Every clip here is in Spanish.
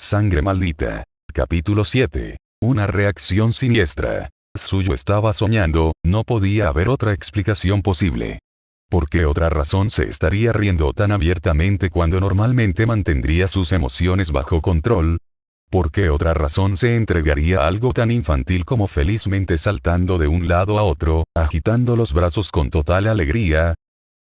Sangre maldita. Capítulo 7. Una reacción siniestra. Tsuyu estaba soñando, no podía haber otra explicación posible. ¿Por qué otra razón se estaría riendo tan abiertamente cuando normalmente mantendría sus emociones bajo control? ¿Por qué otra razón se entregaría a algo tan infantil como felizmente saltando de un lado a otro, agitando los brazos con total alegría?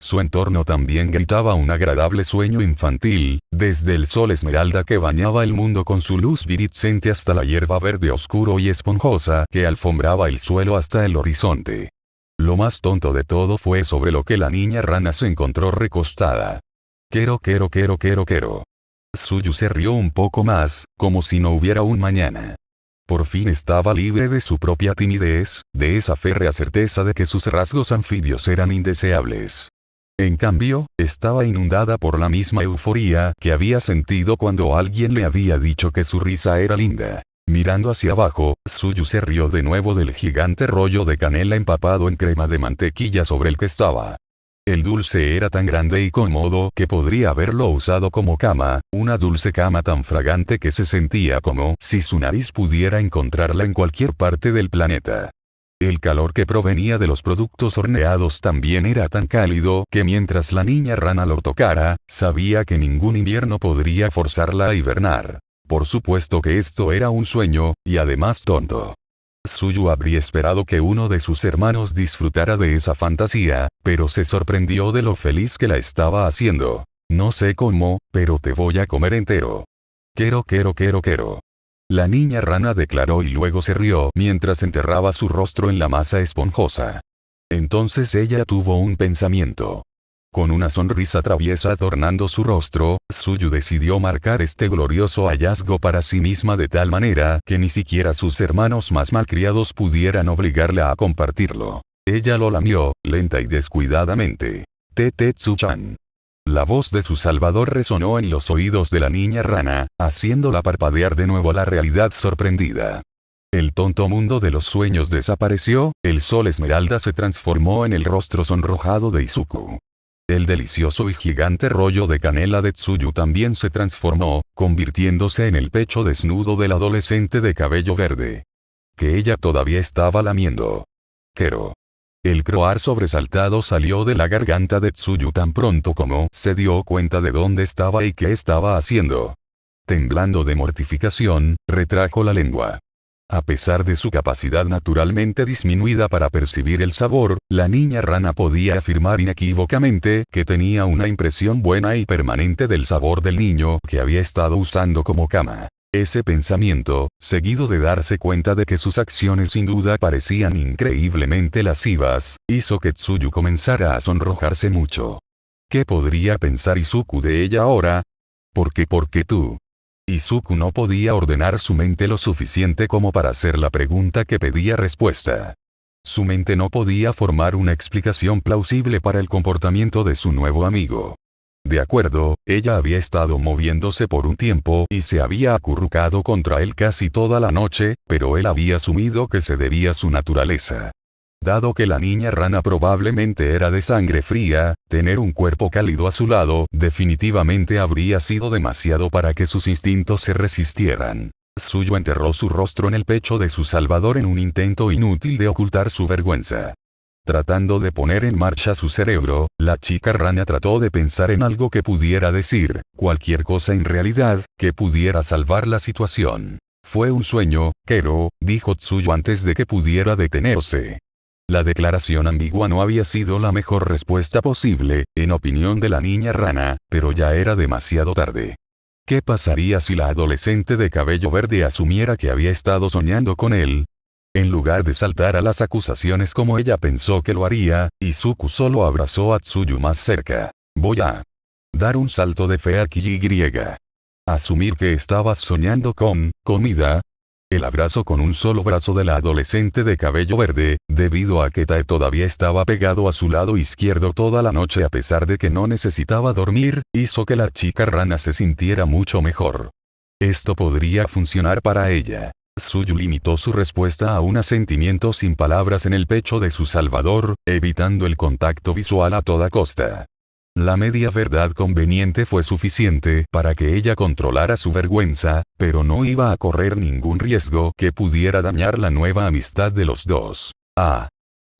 Su entorno también gritaba un agradable sueño infantil, desde el sol esmeralda que bañaba el mundo con su luz viriscente hasta la hierba verde oscuro y esponjosa que alfombraba el suelo hasta el horizonte. Lo más tonto de todo fue sobre lo que la niña rana se encontró recostada. Quiero. Tsuyu se rió un poco más, como si no hubiera un mañana. Por fin estaba libre de su propia timidez, de esa férrea certeza de que sus rasgos anfibios eran indeseables. En cambio, estaba inundada por la misma euforía que había sentido cuando alguien le había dicho que su risa era linda. Mirando hacia abajo, Tsuyu se rió de nuevo del gigante rollo de canela empapado en crema de mantequilla sobre el que estaba. El dulce era tan grande y cómodo que podría haberlo usado como cama, una dulce cama tan fragante que se sentía como si su nariz pudiera encontrarla en cualquier parte del planeta. El calor que provenía de los productos horneados también era tan cálido que mientras la niña rana lo tocara, sabía que ningún invierno podría forzarla a hibernar. Por supuesto que esto era un sueño, y además tonto. Tsuyu habría esperado que uno de sus hermanos disfrutara de esa fantasía, pero se sorprendió de lo feliz que la estaba haciendo. No sé cómo, pero te voy a comer entero. Quiero. La niña rana declaró y luego se rió mientras enterraba su rostro en la masa esponjosa. Entonces ella tuvo un pensamiento. Con una sonrisa traviesa adornando su rostro, Tsuyu decidió marcar este glorioso hallazgo para sí misma de tal manera que ni siquiera sus hermanos más malcriados pudieran obligarla a compartirlo. Ella lo lamió, lenta y descuidadamente. Tsu-chan. La voz de su salvador resonó en los oídos de la niña rana, haciéndola parpadear de nuevo la realidad sorprendida. El tonto mundo de los sueños desapareció, el sol esmeralda se transformó en el rostro sonrojado de Izuku. El delicioso y gigante rollo de canela de Tsuyu también se transformó, convirtiéndose en el pecho desnudo del adolescente de cabello verde. Que ella todavía estaba lamiendo. Quiero. El croar sobresaltado salió de la garganta de Tsuyu tan pronto como se dio cuenta de dónde estaba y qué estaba haciendo. Temblando de mortificación, retrajo la lengua. A pesar de su capacidad naturalmente disminuida para percibir el sabor, la niña rana podía afirmar inequívocamente que tenía una impresión buena y permanente del sabor del niño que había estado usando como cama. Ese pensamiento, seguido de darse cuenta de que sus acciones sin duda parecían increíblemente lascivas, hizo que Tsuyu comenzara a sonrojarse mucho. ¿Qué podría pensar Izuku de ella ahora? ¿Por qué tú? Izuku no podía ordenar su mente lo suficiente como para hacer la pregunta que pedía respuesta. Su mente no podía formar una explicación plausible para el comportamiento de su nuevo amigo. De acuerdo, ella había estado moviéndose por un tiempo y se había acurrucado contra él casi toda la noche, pero él había asumido que se debía a su naturaleza. Dado que la niña rana probablemente era de sangre fría, tener un cuerpo cálido a su lado definitivamente habría sido demasiado para que sus instintos se resistieran. Tsuyu enterró su rostro en el pecho de su salvador en un intento inútil de ocultar su vergüenza. Tratando de poner en marcha su cerebro, la chica rana trató de pensar en algo que pudiera decir, cualquier cosa en realidad, que pudiera salvar la situación. Fue un sueño, Kero, dijo Tsuyu antes de que pudiera detenerse. La declaración ambigua no había sido la mejor respuesta posible, en opinión de la niña rana, pero ya era demasiado tarde. ¿Qué pasaría si la adolescente de cabello verde asumiera que había estado soñando con él? En lugar de saltar a las acusaciones como ella pensó que lo haría, Izuku solo abrazó a Tsuyu más cerca. Voy a dar un salto de fe aquí y. Asumir que estabas soñando con comida. El abrazo con un solo brazo de la adolescente de cabello verde, debido a que Tae todavía estaba pegado a su lado izquierdo toda la noche a pesar de que no necesitaba dormir, hizo que la chica rana se sintiera mucho mejor. Esto podría funcionar para ella. Tsuyu limitó su respuesta a un asentimiento sin palabras en el pecho de su salvador, evitando el contacto visual a toda costa. La media verdad conveniente fue suficiente para que ella controlara su vergüenza, pero no iba a correr ningún riesgo que pudiera dañar la nueva amistad de los dos. Ah.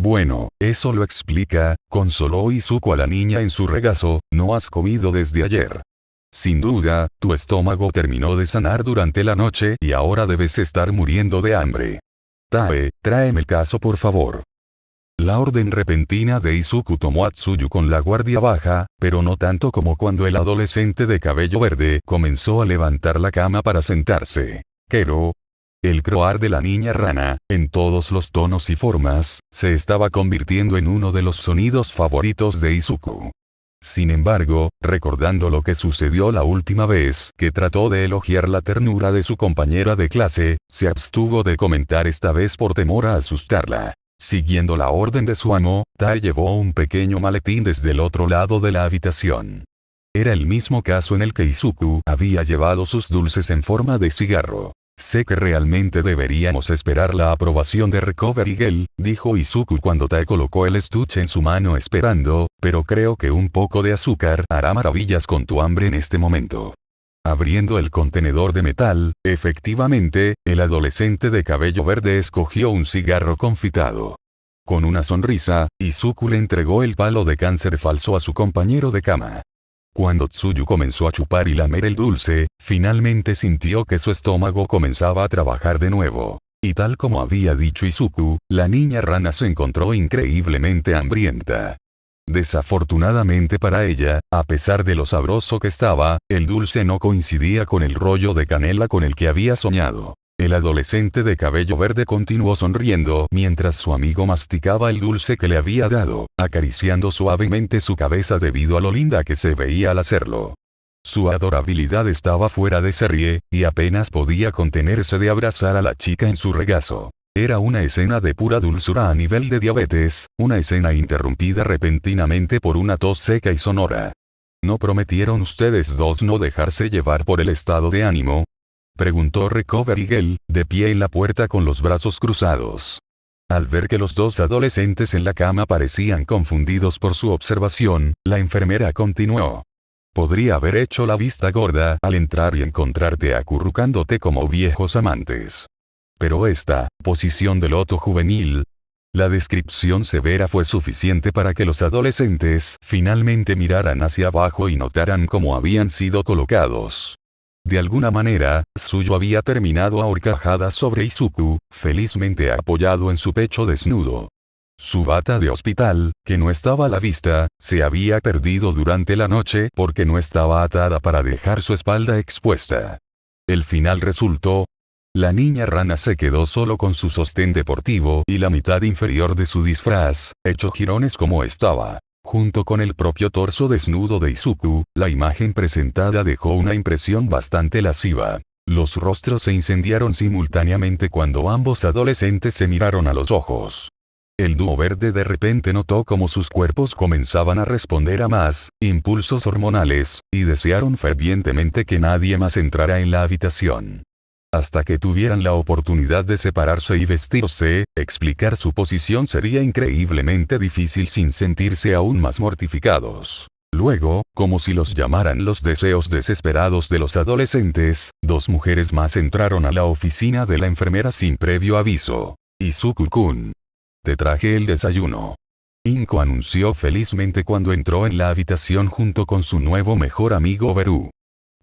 Bueno, eso lo explica, consoló Izuku a la niña en su regazo, no has comido desde ayer. Sin duda, tu estómago terminó de sanar durante la noche y ahora debes estar muriendo de hambre. Tae, tráeme el caso por favor. La orden repentina de Izuku tomó a Tsuyu con la guardia baja, pero no tanto como cuando el adolescente de cabello verde comenzó a levantar la cama para sentarse. Kero. El croar de la niña rana, en todos los tonos y formas, se estaba convirtiendo en uno de los sonidos favoritos de Izuku. Sin embargo, recordando lo que sucedió la última vez que trató de elogiar la ternura de su compañera de clase, se abstuvo de comentar esta vez por temor a asustarla. Siguiendo la orden de su amo, Tae llevó un pequeño maletín desde el otro lado de la habitación. Era el mismo caso en el que Izuku había llevado sus dulces en forma de cigarro. Sé que realmente deberíamos esperar la aprobación de Recovery Girl, dijo Izuku cuando Tae colocó el estuche en su mano esperando, pero creo que un poco de azúcar hará maravillas con tu hambre en este momento. Abriendo el contenedor de metal, efectivamente, el adolescente de cabello verde escogió un cigarro confitado. Con una sonrisa, Izuku le entregó el palo de cáncer falso a su compañero de cama. Cuando Tsuyu comenzó a chupar y lamer el dulce, finalmente sintió que su estómago comenzaba a trabajar de nuevo. Y tal como había dicho Izuku, la niña rana se encontró increíblemente hambrienta. Desafortunadamente para ella, a pesar de lo sabroso que estaba, el dulce no coincidía con el rollo de canela con el que había soñado. El adolescente de cabello verde continuó sonriendo mientras su amigo masticaba el dulce que le había dado, acariciando suavemente su cabeza debido a lo linda que se veía al hacerlo. Su adorabilidad estaba fuera de serie, y apenas podía contenerse de abrazar a la chica en su regazo. Era una escena de pura dulzura a nivel de diabetes, una escena interrumpida repentinamente por una tos seca y sonora. ¿No prometieron ustedes dos no dejarse llevar por el estado de ánimo?, preguntó Recovery Girl, de pie en la puerta con los brazos cruzados. Al ver que los dos adolescentes en la cama parecían confundidos por su observación, la enfermera continuó. Podría haber hecho la vista gorda al entrar y encontrarte acurrucándote como viejos amantes. Pero esta posición de loto juvenil. La descripción severa fue suficiente para que los adolescentes finalmente miraran hacia abajo y notaran cómo habían sido colocados. De alguna manera, Tsuyu había terminado a horcajadas sobre Izuku, felizmente apoyado en su pecho desnudo. Su bata de hospital, que no estaba a la vista, se había perdido durante la noche porque no estaba atada para dejar su espalda expuesta. El final resultó. La niña rana se quedó solo con su sostén deportivo y la mitad inferior de su disfraz, hecho jirones como estaba. Junto con el propio torso desnudo de Izuku, la imagen presentada dejó una impresión bastante lasciva. Los rostros se incendiaron simultáneamente cuando ambos adolescentes se miraron a los ojos. El dúo verde de repente notó cómo sus cuerpos comenzaban a responder a más impulsos hormonales, y desearon fervientemente que nadie más entrara en la habitación. Hasta que tuvieran la oportunidad de separarse y vestirse, explicar su posición sería increíblemente difícil sin sentirse aún más mortificados. Luego, como si los llamaran los deseos desesperados de los adolescentes, dos mujeres más entraron a la oficina de la enfermera sin previo aviso. Izuku-kun. Te traje el desayuno. Inko anunció felizmente cuando entró en la habitación junto con su nuevo mejor amigo Beru.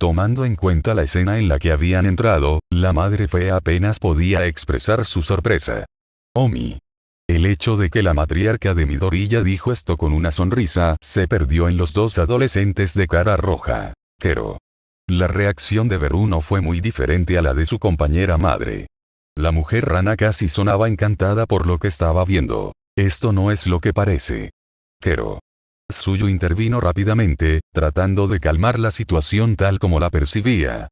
Tomando en cuenta la escena en la que habían entrado, la madre fea apenas podía expresar su sorpresa. Omi. El hecho de que la matriarca de Midoriya dijo esto con una sonrisa se perdió en los dos adolescentes de cara roja. Kero. La reacción de Beru no fue muy diferente a la de su compañera madre. La mujer rana casi sonaba encantada por lo que estaba viendo. Esto no es lo que parece. Kero. Tsuyu intervino rápidamente, tratando de calmar la situación tal como la percibía.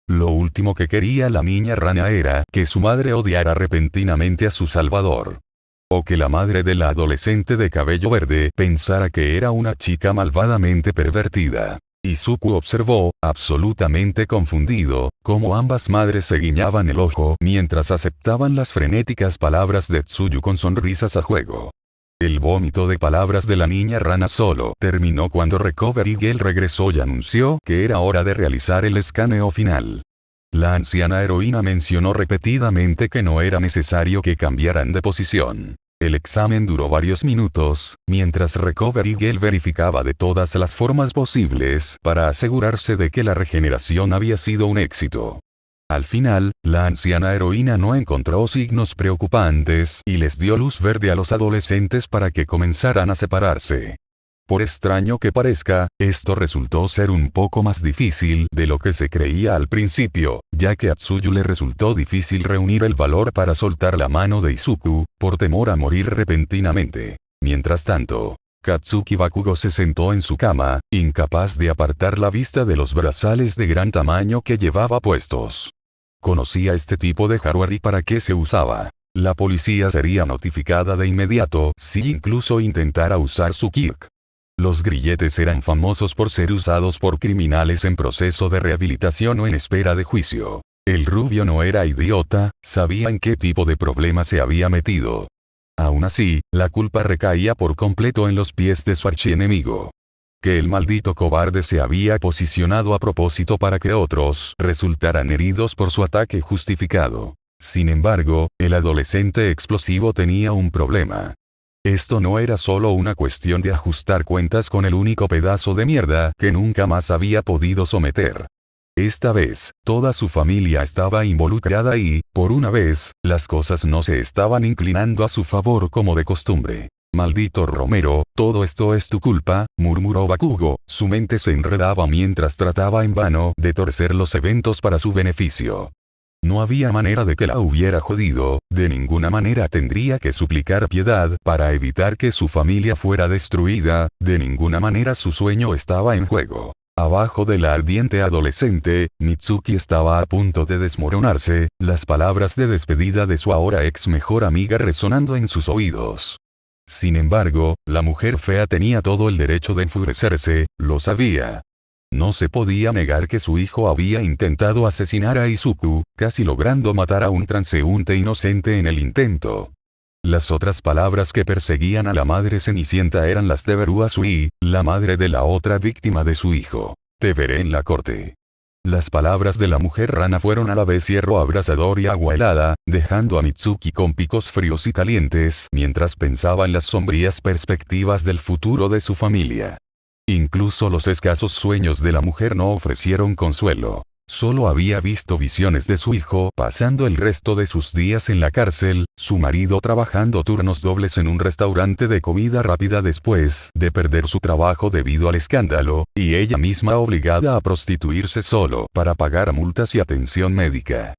Lo último que quería la niña rana era que su madre odiara repentinamente a su salvador. O que la madre de la adolescente de cabello verde pensara que era una chica malvadamente pervertida. Izuku observó, absolutamente confundido, cómo ambas madres se guiñaban el ojo mientras aceptaban las frenéticas palabras de Tsuyu con sonrisas a juego. El vómito de palabras de la niña rana solo terminó cuando Recovery Girl regresó y anunció que era hora de realizar el escaneo final. La anciana heroína mencionó repetidamente que no era necesario que cambiaran de posición. El examen duró varios minutos, mientras Recovery Girl verificaba de todas las formas posibles para asegurarse de que la regeneración había sido un éxito. Al final, la anciana heroína no encontró signos preocupantes y les dio luz verde a los adolescentes para que comenzaran a separarse. Por extraño que parezca, esto resultó ser un poco más difícil de lo que se creía al principio, ya que a Tsuyu le resultó difícil reunir el valor para soltar la mano de Izuku, por temor a morir repentinamente. Mientras tanto, Katsuki Bakugo se sentó en su cama, incapaz de apartar la vista de los brazales de gran tamaño que llevaba puestos. Conocía este tipo de hardware y para qué se usaba. La policía sería notificada de inmediato si incluso intentara usar su Kirk. Los grilletes eran famosos por ser usados por criminales en proceso de rehabilitación o en espera de juicio. El rubio no era idiota, sabía en qué tipo de problema se había metido. Aún así, la culpa recaía por completo en los pies de su archienemigo. Que el maldito cobarde se había posicionado a propósito para que otros resultaran heridos por su ataque justificado. Sin embargo, el adolescente explosivo tenía un problema. Esto no era solo una cuestión de ajustar cuentas con el único pedazo de mierda que nunca más había podido someter. Esta vez, toda su familia estaba involucrada y, por una vez, las cosas no se estaban inclinando a su favor como de costumbre. Maldito Romero, todo esto es tu culpa, murmuró Bakugo, su mente se enredaba mientras trataba en vano de torcer los eventos para su beneficio. No había manera de que la hubiera jodido, de ninguna manera tendría que suplicar piedad para evitar que su familia fuera destruida, de ninguna manera su sueño estaba en juego. Abajo de la ardiente adolescente, Mitsuki estaba a punto de desmoronarse, las palabras de despedida de su ahora ex mejor amiga resonando en sus oídos. Sin embargo, la mujer fea tenía todo el derecho de enfurecerse, lo sabía. No se podía negar que su hijo había intentado asesinar a Izuku, casi logrando matar a un transeúnte inocente en el intento. Las otras palabras que perseguían a la madre Cenicienta eran las de Beru Azui, la madre de la otra víctima de su hijo. Te veré en la corte. Las palabras de la mujer rana fueron a la vez hierro abrasador y agua helada, dejando a Mitsuki con picos fríos y calientes mientras pensaba en las sombrías perspectivas del futuro de su familia. Incluso los escasos sueños de la mujer no ofrecieron consuelo. Solo había visto visiones de su hijo pasando el resto de sus días en la cárcel, su marido trabajando turnos dobles en un restaurante de comida rápida después de perder su trabajo debido al escándalo, y ella misma obligada a prostituirse solo para pagar multas y atención médica.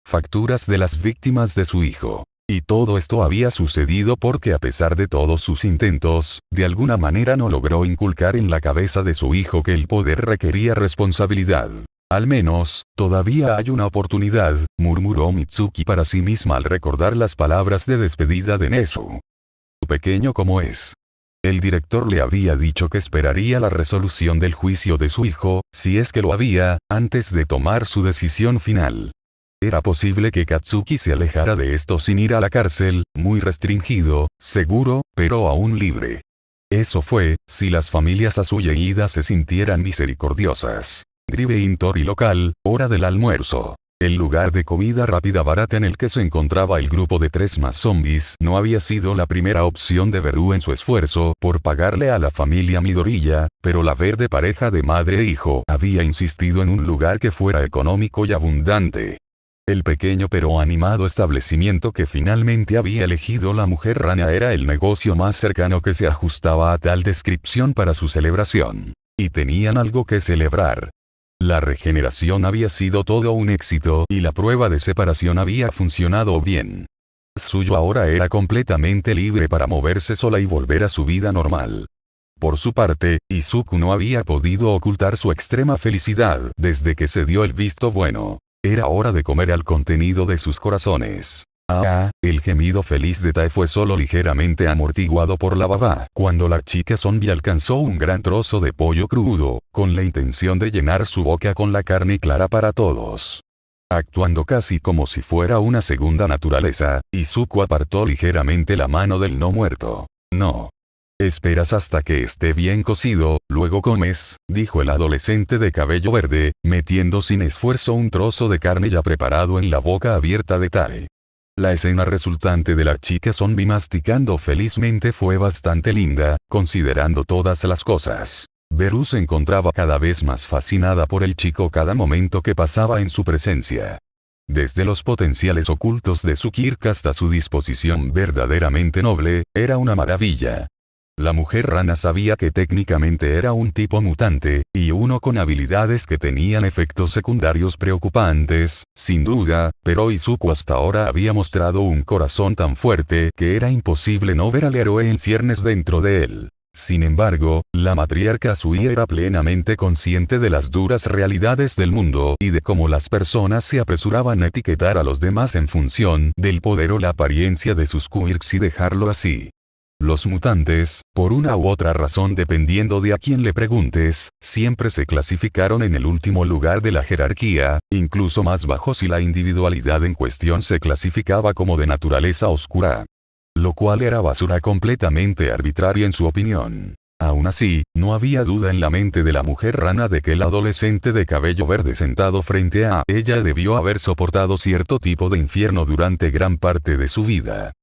Facturas de las víctimas de su hijo. Y todo esto había sucedido porque a pesar de todos sus intentos, de alguna manera no logró inculcar en la cabeza de su hijo que el poder requería responsabilidad. Al menos, todavía hay una oportunidad, murmuró Mitsuki para sí misma al recordar las palabras de despedida de Nezu. Pequeño como es. El director le había dicho que esperaría la resolución del juicio de su hijo, si es que lo había, antes de tomar su decisión final. Era posible que Katsuki se alejara de esto sin ir a la cárcel, muy restringido, seguro, pero aún libre. Eso fue, si las familias Azui e Ida se sintieran misericordiosas. Drive Intori local, hora del almuerzo. El lugar de comida rápida barata en el que se encontraba el grupo de 3 más zombies no había sido la primera opción de Beru en su esfuerzo por pagarle a la familia Midoriya, pero la verde pareja de madre e hijo había insistido en un lugar que fuera económico y abundante. El pequeño pero animado establecimiento que finalmente había elegido la mujer rana era el negocio más cercano que se ajustaba a tal descripción para su celebración. Y tenían algo que celebrar. La regeneración había sido todo un éxito y la prueba de separación había funcionado bien. Tsuyu ahora era completamente libre para moverse sola y volver a su vida normal. Por su parte, Izuku no había podido ocultar su extrema felicidad desde que se dio el visto bueno. Era hora de comer al contenido de sus corazones. El gemido feliz de Tae fue solo ligeramente amortiguado por la baba cuando la chica zombie alcanzó un gran trozo de pollo crudo, con la intención de llenar su boca con la carne clara para todos. Actuando casi como si fuera una segunda naturaleza, Izuku apartó ligeramente la mano del no muerto. No. Esperas hasta que esté bien cocido, luego comes, dijo el adolescente de cabello verde, metiendo sin esfuerzo un trozo de carne ya preparado en la boca abierta de Tare. La escena resultante de la chica zombie masticando felizmente fue bastante linda, considerando todas las cosas. Beru se encontraba cada vez más fascinada por el chico cada momento que pasaba en su presencia. Desde los potenciales ocultos de su Kirk hasta su disposición verdaderamente noble, era una maravilla. La mujer rana sabía que técnicamente era un tipo mutante, y uno con habilidades que tenían efectos secundarios preocupantes, sin duda, pero Izuku hasta ahora había mostrado un corazón tan fuerte que era imposible no ver al héroe en ciernes dentro de él. Sin embargo, la matriarca Sui era plenamente consciente de las duras realidades del mundo y de cómo las personas se apresuraban a etiquetar a los demás en función del poder o la apariencia de sus quirks y dejarlo así. Los mutantes, por una u otra razón dependiendo de a quién le preguntes, siempre se clasificaron en el último lugar de la jerarquía, incluso más bajo si la individualidad en cuestión se clasificaba como de naturaleza oscura. Lo cual era basura completamente arbitraria en su opinión. Aún así, no había duda en la mente de la mujer rana de que el adolescente de cabello verde sentado frente a ella debió haber soportado cierto tipo de infierno durante gran parte de su vida.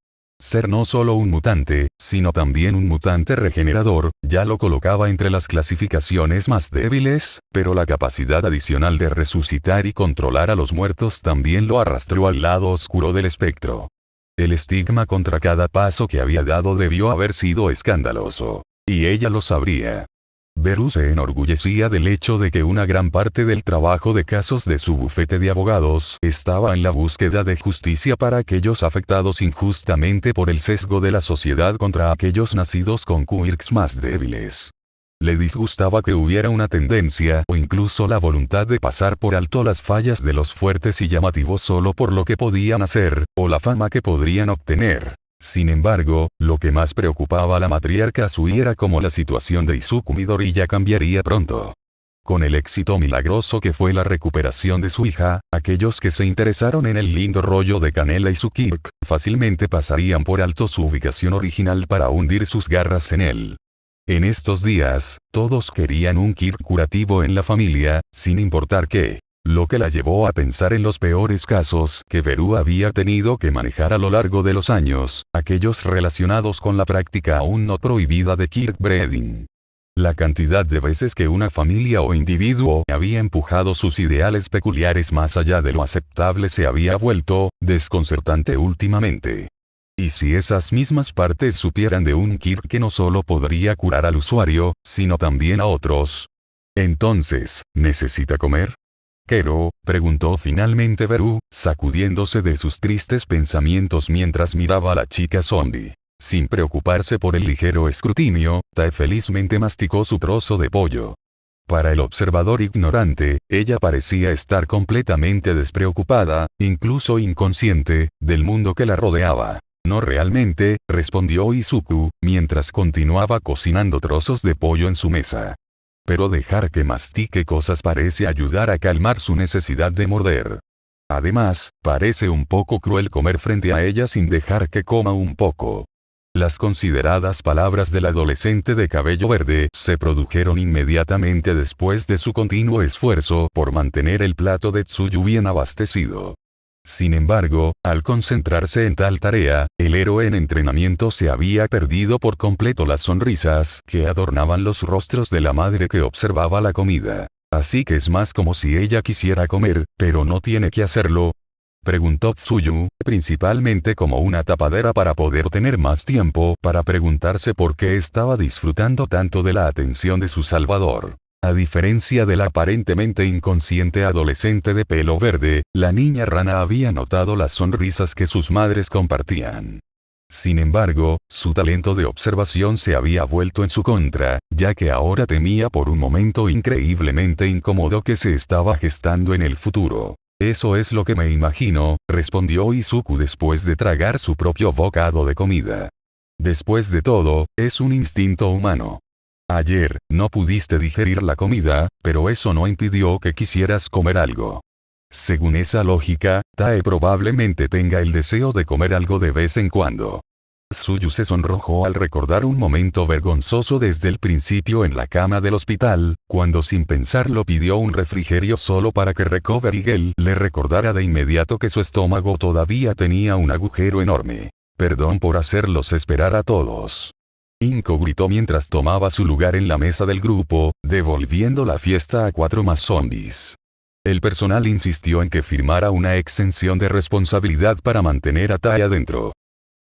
Ser no solo un mutante, sino también un mutante regenerador, ya lo colocaba entre las clasificaciones más débiles, pero la capacidad adicional de resucitar y controlar a los muertos también lo arrastró al lado oscuro del espectro. El estigma contra cada paso que había dado debió haber sido escandaloso. Y ella lo sabría. Beru se enorgullecía del hecho de que una gran parte del trabajo de casos de su bufete de abogados estaba en la búsqueda de justicia para aquellos afectados injustamente por el sesgo de la sociedad contra aquellos nacidos con quirks más débiles. Le disgustaba que hubiera una tendencia o incluso la voluntad de pasar por alto las fallas de los fuertes y llamativos solo por lo que podían hacer, o la fama que podrían obtener. Sin embargo, lo que más preocupaba a la matriarca Sui era cómo la situación de Izuku Midoriya cambiaría pronto. Con el éxito milagroso que fue la recuperación de su hija, aquellos que se interesaron en el lindo rollo de Canela y su Kirk, fácilmente pasarían por alto su ubicación original para hundir sus garras en él. En estos días, todos querían un Kirk curativo en la familia, sin importar qué. Lo que la llevó a pensar en los peores casos que Beru había tenido que manejar a lo largo de los años, aquellos relacionados con la práctica aún no prohibida de Kirk breeding. La cantidad de veces que una familia o individuo había empujado sus ideales peculiares más allá de lo aceptable se había vuelto desconcertante últimamente. Y si esas mismas partes supieran de un Kirk que no solo podría curar al usuario, sino también a otros. Entonces, ¿necesita comer? ¿Quero? Preguntó finalmente Beru, sacudiéndose de sus tristes pensamientos mientras miraba a la chica zombie. Sin preocuparse por el ligero escrutinio, Tae felizmente masticó su trozo de pollo. Para el observador ignorante, ella parecía estar completamente despreocupada, incluso inconsciente, del mundo que la rodeaba. No realmente, respondió Izuku, mientras continuaba cocinando trozos de pollo en su mesa. Pero dejar que mastique cosas parece ayudar a calmar su necesidad de morder. Además, parece un poco cruel comer frente a ella sin dejar que coma un poco. Las consideradas palabras del adolescente de cabello verde se produjeron inmediatamente después de su continuo esfuerzo por mantener el plato de Tsuyu bien abastecido. Sin embargo, al concentrarse en tal tarea, el héroe en entrenamiento se había perdido por completo las sonrisas que adornaban los rostros de la madre que observaba la comida. Así que es más como si ella quisiera comer, pero no tiene que hacerlo. Preguntó Tsuyu, principalmente como una tapadera para poder tener más tiempo para preguntarse por qué estaba disfrutando tanto de la atención de su salvador. A diferencia del aparentemente inconsciente adolescente de pelo verde, la niña rana había notado las sonrisas que sus madres compartían. Sin embargo, su talento de observación se había vuelto en su contra, ya que ahora temía por un momento increíblemente incómodo que se estaba gestando en el futuro. Eso es lo que me imagino, respondió Izuku después de tragar su propio bocado de comida. Después de todo, es un instinto humano. Ayer, no pudiste digerir la comida, pero eso no impidió que quisieras comer algo. Según esa lógica, Tae probablemente tenga el deseo de comer algo de vez en cuando. Tsuyu se sonrojó al recordar un momento vergonzoso desde el principio en la cama del hospital, cuando sin pensarlo pidió un refrigerio solo para que Recovery Girl le recordara de inmediato que su estómago todavía tenía un agujero enorme. Perdón por hacerlos esperar a todos. Inko gritó mientras tomaba su lugar en la mesa del grupo, devolviendo la fiesta a 4 más zombies. El personal insistió en que firmara una exención de responsabilidad para mantener a Tai adentro.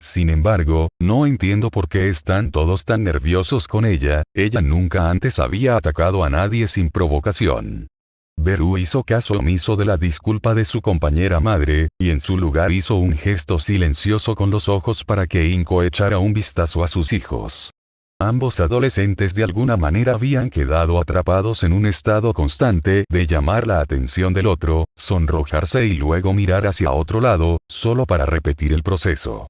Sin embargo, no entiendo por qué están todos tan nerviosos con ella nunca antes había atacado a nadie sin provocación. Beru hizo caso omiso de la disculpa de su compañera madre, y en su lugar hizo un gesto silencioso con los ojos para que Inko echara un vistazo a sus hijos. Ambos adolescentes de alguna manera habían quedado atrapados en un estado constante de llamar la atención del otro, sonrojarse y luego mirar hacia otro lado, solo para repetir el proceso.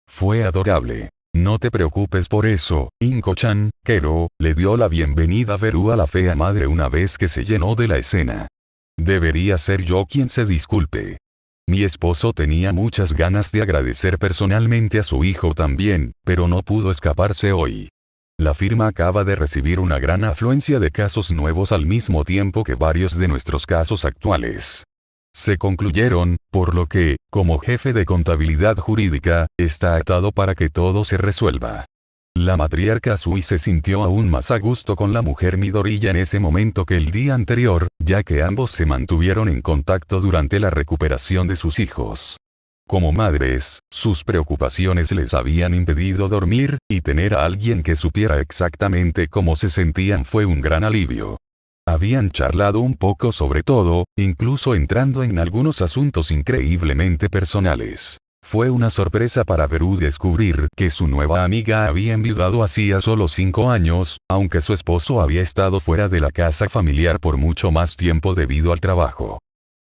Fue adorable. No te preocupes por eso, Inko-chan, Kero, le dio la bienvenida a Beru a la fea madre una vez que se llenó de la escena. Debería ser yo quien se disculpe. Mi esposo tenía muchas ganas de agradecer personalmente a su hijo también, pero no pudo escaparse hoy. La firma acaba de recibir una gran afluencia de casos nuevos al mismo tiempo que varios de nuestros casos actuales se concluyeron, por lo que, como jefe de contabilidad jurídica, está atado para que todo se resuelva. La matriarca Sui se sintió aún más a gusto con la mujer Midoriya en ese momento que el día anterior, ya que ambos se mantuvieron en contacto durante la recuperación de sus hijos. Como madres, sus preocupaciones les habían impedido dormir, y tener a alguien que supiera exactamente cómo se sentían fue un gran alivio. Habían charlado un poco sobre todo, incluso entrando en algunos asuntos increíblemente personales. Fue una sorpresa para Beru descubrir que su nueva amiga había enviudado hacía solo 5 años, aunque su esposo había estado fuera de la casa familiar por mucho más tiempo debido al trabajo.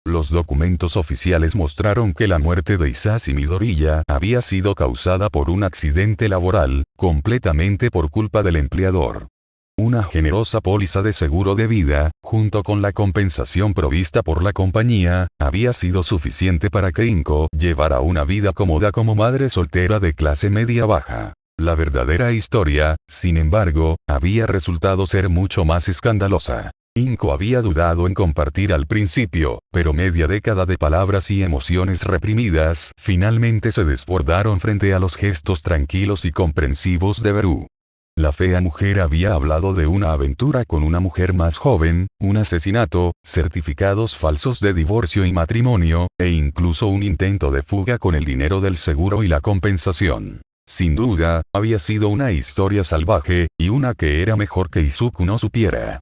Los documentos oficiales mostraron que la muerte de Hisashi Midoriya había sido causada por un accidente laboral, completamente por culpa del empleador. Una generosa póliza de seguro de vida, junto con la compensación provista por la compañía, había sido suficiente para que Inko llevara una vida cómoda como madre soltera de clase media baja. La verdadera historia, sin embargo, había resultado ser mucho más escandalosa. Inko había dudado en compartir al principio, pero media década de palabras y emociones reprimidas finalmente se desbordaron frente a los gestos tranquilos y comprensivos de Beru. La fea mujer había hablado de una aventura con una mujer más joven, un asesinato, certificados falsos de divorcio y matrimonio, e incluso un intento de fuga con el dinero del seguro y la compensación. Sin duda, había sido una historia salvaje, y una que era mejor que Izuku no supiera.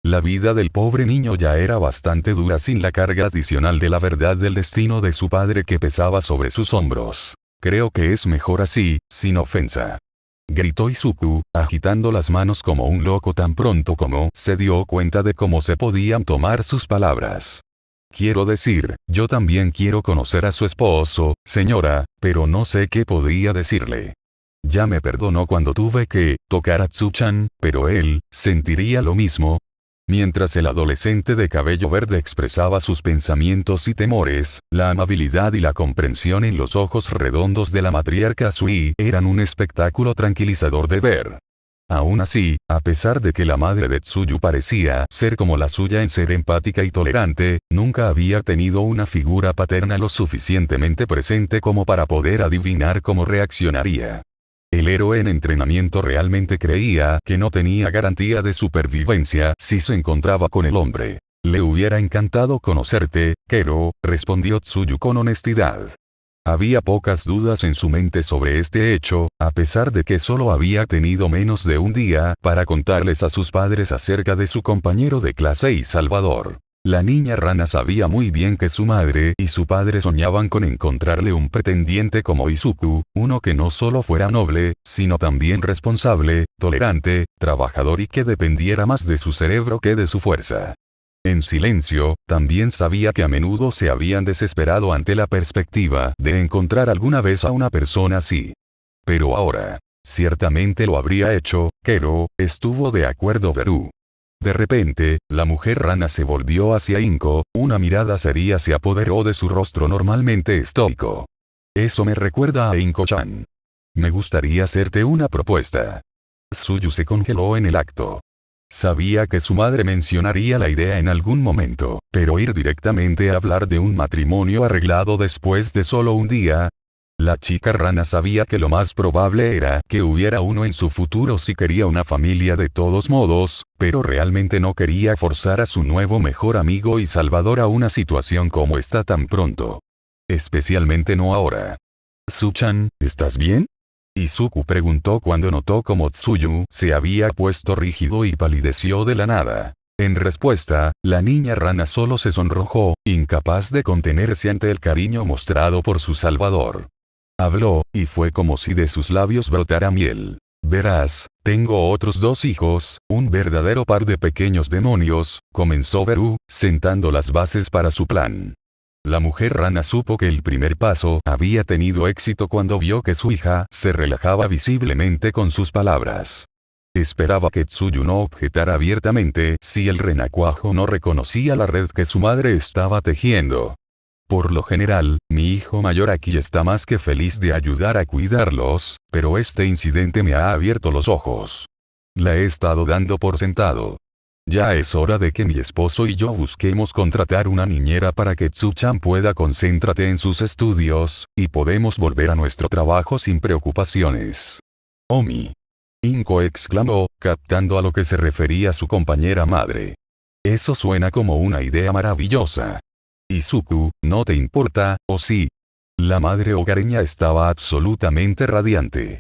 La vida del pobre niño ya era bastante dura sin la carga adicional de la verdad del destino de su padre que pesaba sobre sus hombros. Creo que es mejor así, sin ofensa. Gritó Izuku, agitando las manos como un loco tan pronto como se dio cuenta de cómo se podían tomar sus palabras. Quiero decir, yo también quiero conocer a su esposo, señora, pero no sé qué podría decirle. Ya me perdonó cuando tuve que tocar a Tsuchan, pero él sentiría lo mismo. Mientras el adolescente de cabello verde expresaba sus pensamientos y temores, la amabilidad y la comprensión en los ojos redondos de la matriarca Sui eran un espectáculo tranquilizador de ver. Aún así, a pesar de que la madre de Tsuyu parecía ser como la suya en ser empática y tolerante, nunca había tenido una figura paterna lo suficientemente presente como para poder adivinar cómo reaccionaría. El héroe en entrenamiento realmente creía que no tenía garantía de supervivencia si se encontraba con el hombre. Le hubiera encantado conocerte, Kero, respondió Tsuyu con honestidad. Había pocas dudas en su mente sobre este hecho, a pesar de que solo había tenido menos de un día para contarles a sus padres acerca de su compañero de clase y Salvador. La niña rana sabía muy bien que su madre y su padre soñaban con encontrarle un pretendiente como Izuku, uno que no solo fuera noble, sino también responsable, tolerante, trabajador y que dependiera más de su cerebro que de su fuerza. En silencio, también sabía que a menudo se habían desesperado ante la perspectiva de encontrar alguna vez a una persona así. Pero ahora, ciertamente lo habría hecho, Kero, estuvo de acuerdo Beru. De repente, la mujer rana se volvió hacia Inko, una mirada seria se apoderó de su rostro normalmente estoico. Eso me recuerda a Inko-chan. me gustaría hacerte una propuesta. Tsuyu se congeló en el acto. Sabía que su madre mencionaría la idea en algún momento, pero ir directamente a hablar de un matrimonio arreglado después de solo un día. La chica rana sabía que lo más probable era que hubiera uno en su futuro si quería una familia de todos modos, pero realmente no quería forzar a su nuevo mejor amigo y salvador a una situación como esta tan pronto. Especialmente no ahora. Tsu-chan, ¿estás bien? Izuku preguntó cuando notó cómo Tsuyu se había puesto rígido y palideció de la nada. En respuesta, la niña rana solo se sonrojó, incapaz de contenerse ante el cariño mostrado por su salvador. Habló, y fue como si de sus labios brotara miel. Verás, tengo otros 2 hijos, un verdadero par de pequeños demonios, comenzó Beru, sentando las bases para su plan. La mujer rana supo que el primer paso había tenido éxito cuando vio que su hija se relajaba visiblemente con sus palabras. Esperaba que Tsuyu no objetara abiertamente si el renacuajo no reconocía la red que su madre estaba tejiendo. Por lo general, mi hijo mayor aquí está más que feliz de ayudar a cuidarlos, pero este incidente me ha abierto los ojos. La he estado dando por sentado. Ya es hora de que mi esposo y yo busquemos contratar una niñera para que Tsu-chan pueda concentrarse en sus estudios, y podemos volver a nuestro trabajo sin preocupaciones. Omi. Inko exclamó, captando a lo que se refería su compañera madre. Eso suena como una idea maravillosa. Izuku, ¿no te importa, o sí? La madre hogareña estaba absolutamente radiante.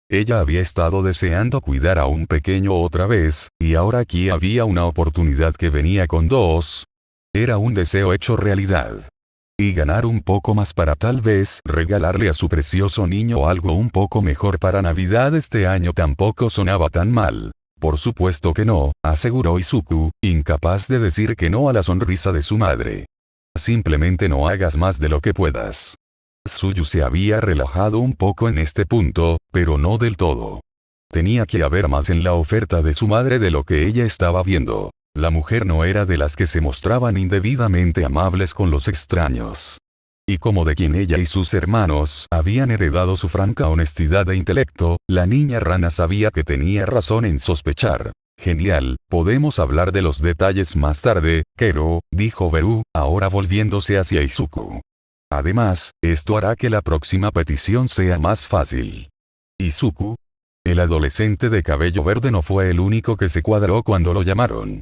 Ella había estado deseando cuidar a un pequeño otra vez, y ahora aquí había una oportunidad que venía con 2. Era un deseo hecho realidad. Y ganar un poco más para tal vez regalarle a su precioso niño algo un poco mejor para Navidad este año tampoco sonaba tan mal. Por supuesto que no, aseguró Izuku, incapaz de decir que no a la sonrisa de su madre. Simplemente no hagas más de lo que puedas. Tsuyu se había relajado un poco en este punto, pero no del todo. Tenía que haber más en la oferta de su madre de lo que ella estaba viendo. La mujer no era de las que se mostraban indebidamente amables con los extraños. Y como de quien ella y sus hermanos habían heredado su franca honestidad e intelecto, la niña rana sabía que tenía razón en sospechar. Genial, podemos hablar de los detalles más tarde, Kero, dijo Beru, ahora volviéndose hacia Izuku. Además, esto hará que la próxima petición sea más fácil. Izuku. El adolescente de cabello verde no fue el único que se cuadró cuando lo llamaron.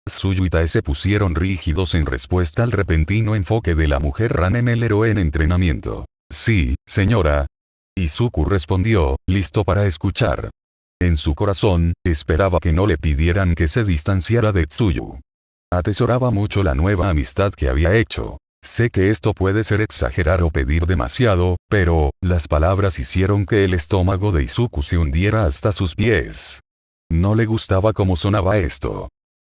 Tsuyu y Tae se pusieron rígidos en respuesta al repentino enfoque de la mujer rana en el héroe en entrenamiento. Sí, señora. Izuku respondió, listo para escuchar. En su corazón, esperaba que no le pidieran que se distanciara de Tsuyu. Atesoraba mucho la nueva amistad que había hecho. Sé que esto puede ser exagerar o pedir demasiado, pero, las palabras hicieron que el estómago de Izuku se hundiera hasta sus pies. No le gustaba cómo sonaba esto.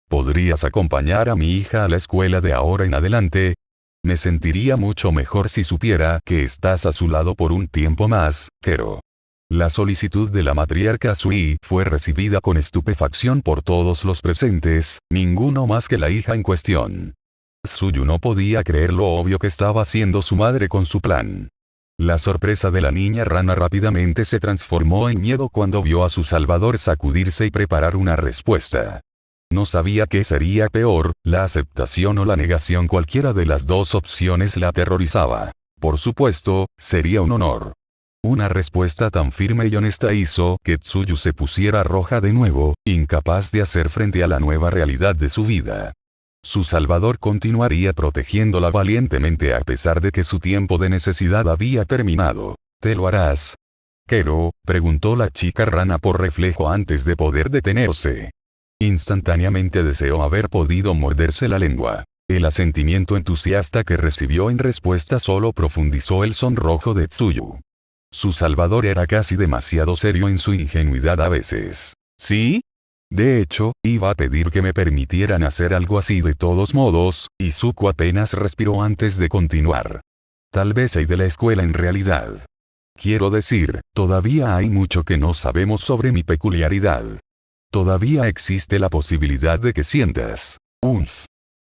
¿Podrías acompañar a mi hija a la escuela de ahora en adelante? Me sentiría mucho mejor si supiera que estás a su lado por un tiempo más, Kero. La solicitud de la matriarca Sui fue recibida con estupefacción por todos los presentes, ninguno más que la hija en cuestión. Tsuyu no podía creer lo obvio que estaba haciendo su madre con su plan. La sorpresa de la niña rana rápidamente se transformó en miedo cuando vio a su salvador sacudirse y preparar una respuesta. No sabía qué sería peor, la aceptación o la negación, cualquiera de las 2 opciones la aterrorizaba. Por supuesto, sería un honor. Una respuesta tan firme y honesta hizo que Tsuyu se pusiera roja de nuevo, incapaz de hacer frente a la nueva realidad de su vida. Su salvador continuaría protegiéndola valientemente a pesar de que su tiempo de necesidad había terminado. ¿Te lo harás? Kero, preguntó la chica rana por reflejo antes de poder detenerse. Instantáneamente deseó haber podido morderse la lengua. El asentimiento entusiasta que recibió en respuesta solo profundizó el sonrojo de Tsuyu. Su salvador era casi demasiado serio en su ingenuidad a veces. ¿Sí? De hecho, iba a pedir que me permitieran hacer algo así de todos modos, Izuku apenas respiró antes de continuar. Tal vez hay de la escuela en realidad. Quiero decir, todavía hay mucho que no sabemos sobre mi peculiaridad. Todavía existe la posibilidad de que sientas.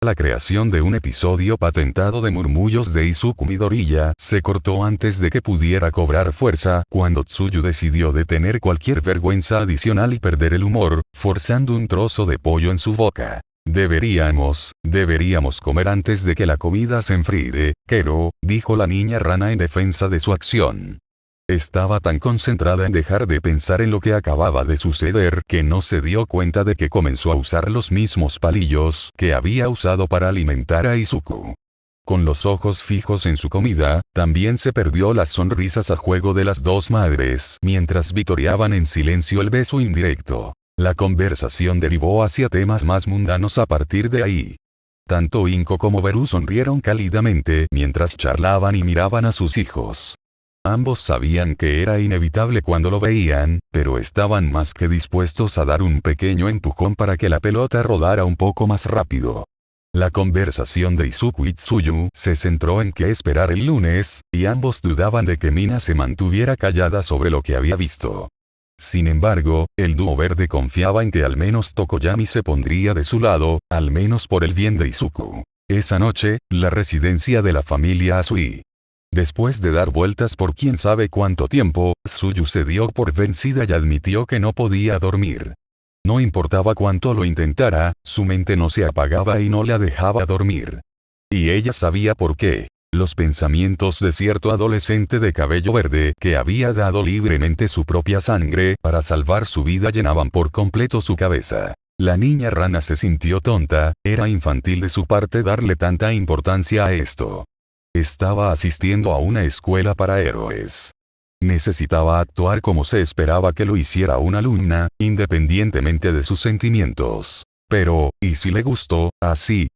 La creación de un episodio patentado de murmullos de Izuku Midoriya se cortó antes de que pudiera cobrar fuerza, cuando Tsuyu decidió detener cualquier vergüenza adicional y perder el humor, forzando un trozo de pollo en su boca. Deberíamos comer antes de que la comida se enfríe, Kero, dijo la niña rana en defensa de su acción. Estaba tan concentrada en dejar de pensar en lo que acababa de suceder que no se dio cuenta de que comenzó a usar los mismos palillos que había usado para alimentar a Izuku. Con los ojos fijos en su comida, también se perdió las sonrisas a juego de las dos madres mientras vitoreaban en silencio el beso indirecto. La conversación derivó hacia temas más mundanos a partir de ahí. Tanto Inko como Beru sonrieron cálidamente mientras charlaban y miraban a sus hijos. Ambos sabían que era inevitable cuando lo veían, pero estaban más que dispuestos a dar un pequeño empujón para que la pelota rodara un poco más rápido. La conversación de Izuku y Tsuyu se centró en qué esperar el lunes, y ambos dudaban de que Mina se mantuviera callada sobre lo que había visto. Sin embargo, el dúo verde confiaba en que al menos Tokoyami se pondría de su lado, al menos por el bien de Izuku. Esa noche, la residencia de la familia Asui. Después de dar vueltas por quién sabe cuánto tiempo, Tsuyu se dio por vencida y admitió que no podía dormir. No importaba cuánto lo intentara, su mente no se apagaba y no la dejaba dormir. Y ella sabía por qué. Los pensamientos de cierto adolescente de cabello verde que había dado libremente su propia sangre para salvar su vida llenaban por completo su cabeza. La niña rana se sintió tonta, era infantil de su parte darle tanta importancia a esto. Estaba asistiendo a una escuela para héroes. Necesitaba actuar como se esperaba que lo hiciera una alumna, independientemente de sus sentimientos. Pero, ¿y si le gustó, así?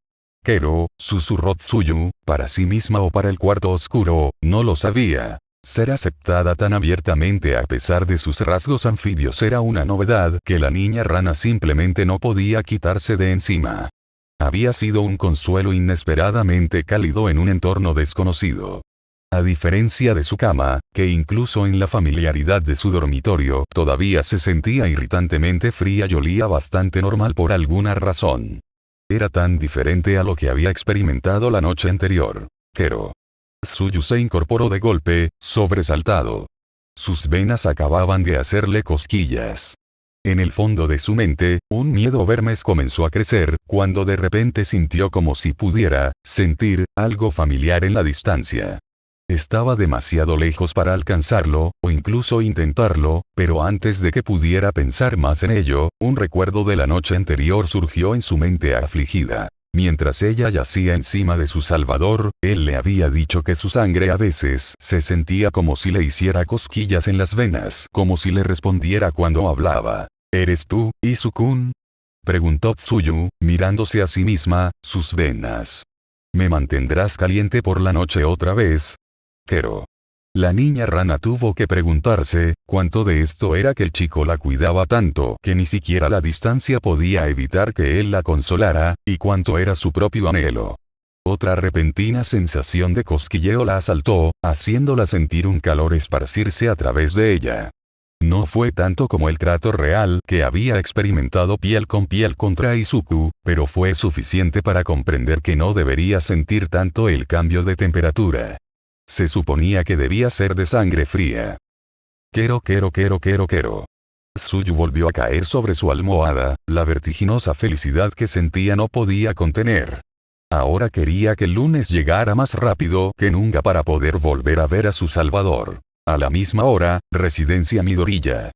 Kero, susurró Tsuyu, para sí misma o para el cuarto oscuro, no lo sabía. Ser aceptada tan abiertamente a pesar de sus rasgos anfibios era una novedad que la niña rana simplemente no podía quitarse de encima. Había sido un consuelo inesperadamente cálido en un entorno desconocido. A diferencia de su cama, que incluso en la familiaridad de su dormitorio todavía se sentía irritantemente fría y olía bastante normal por alguna razón. Era tan diferente a lo que había experimentado la noche anterior. Kero. Tsuyu se incorporó de golpe, sobresaltado. Sus venas acababan de hacerle cosquillas. En el fondo de su mente, un miedo vermes comenzó a crecer, cuando de repente sintió como si pudiera sentir algo familiar en la distancia. Estaba demasiado lejos para alcanzarlo, o incluso intentarlo, pero antes de que pudiera pensar más en ello, un recuerdo de la noche anterior surgió en su mente afligida. Mientras ella yacía encima de su salvador, él le había dicho que su sangre a veces se sentía como si le hiciera cosquillas en las venas, como si le respondiera cuando hablaba. ¿Eres tú, Izuku-kun? Preguntó Tsuyu, mirándose a sí misma, sus venas. ¿Me mantendrás caliente por la noche otra vez? Kero. La niña rana tuvo que preguntarse, cuánto de esto era que el chico la cuidaba tanto que ni siquiera la distancia podía evitar que él la consolara, y cuánto era su propio anhelo. Otra repentina sensación de cosquilleo la asaltó, haciéndola sentir un calor esparcirse a través de ella. No fue tanto como el trato real que había experimentado piel con piel contra Izuku, pero fue suficiente para comprender que no debería sentir tanto el cambio de temperatura. Se suponía que debía ser de sangre fría. Kero. Tsuyu volvió a caer sobre su almohada, la vertiginosa felicidad que sentía no podía contener. Ahora quería que el lunes llegara más rápido que nunca para poder volver a ver a su salvador. A la misma hora, residencia Midoriya.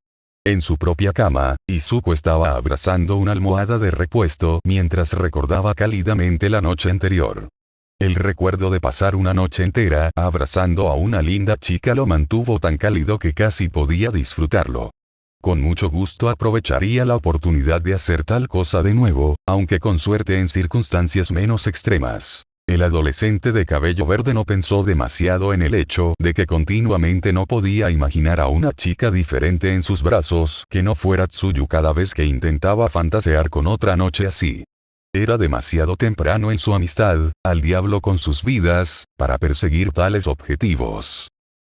En su propia cama, Izuku estaba abrazando una almohada de repuesto mientras recordaba cálidamente la noche anterior. El recuerdo de pasar una noche entera abrazando a una linda chica lo mantuvo tan cálido que casi podía disfrutarlo. Con mucho gusto aprovecharía la oportunidad de hacer tal cosa de nuevo, aunque con suerte en circunstancias menos extremas. El adolescente de cabello verde no pensó demasiado en el hecho de que continuamente no podía imaginar a una chica diferente en sus brazos que no fuera Tsuyu cada vez que intentaba fantasear con otra noche así. Era demasiado temprano en su amistad, al diablo con sus vidas, para perseguir tales objetivos.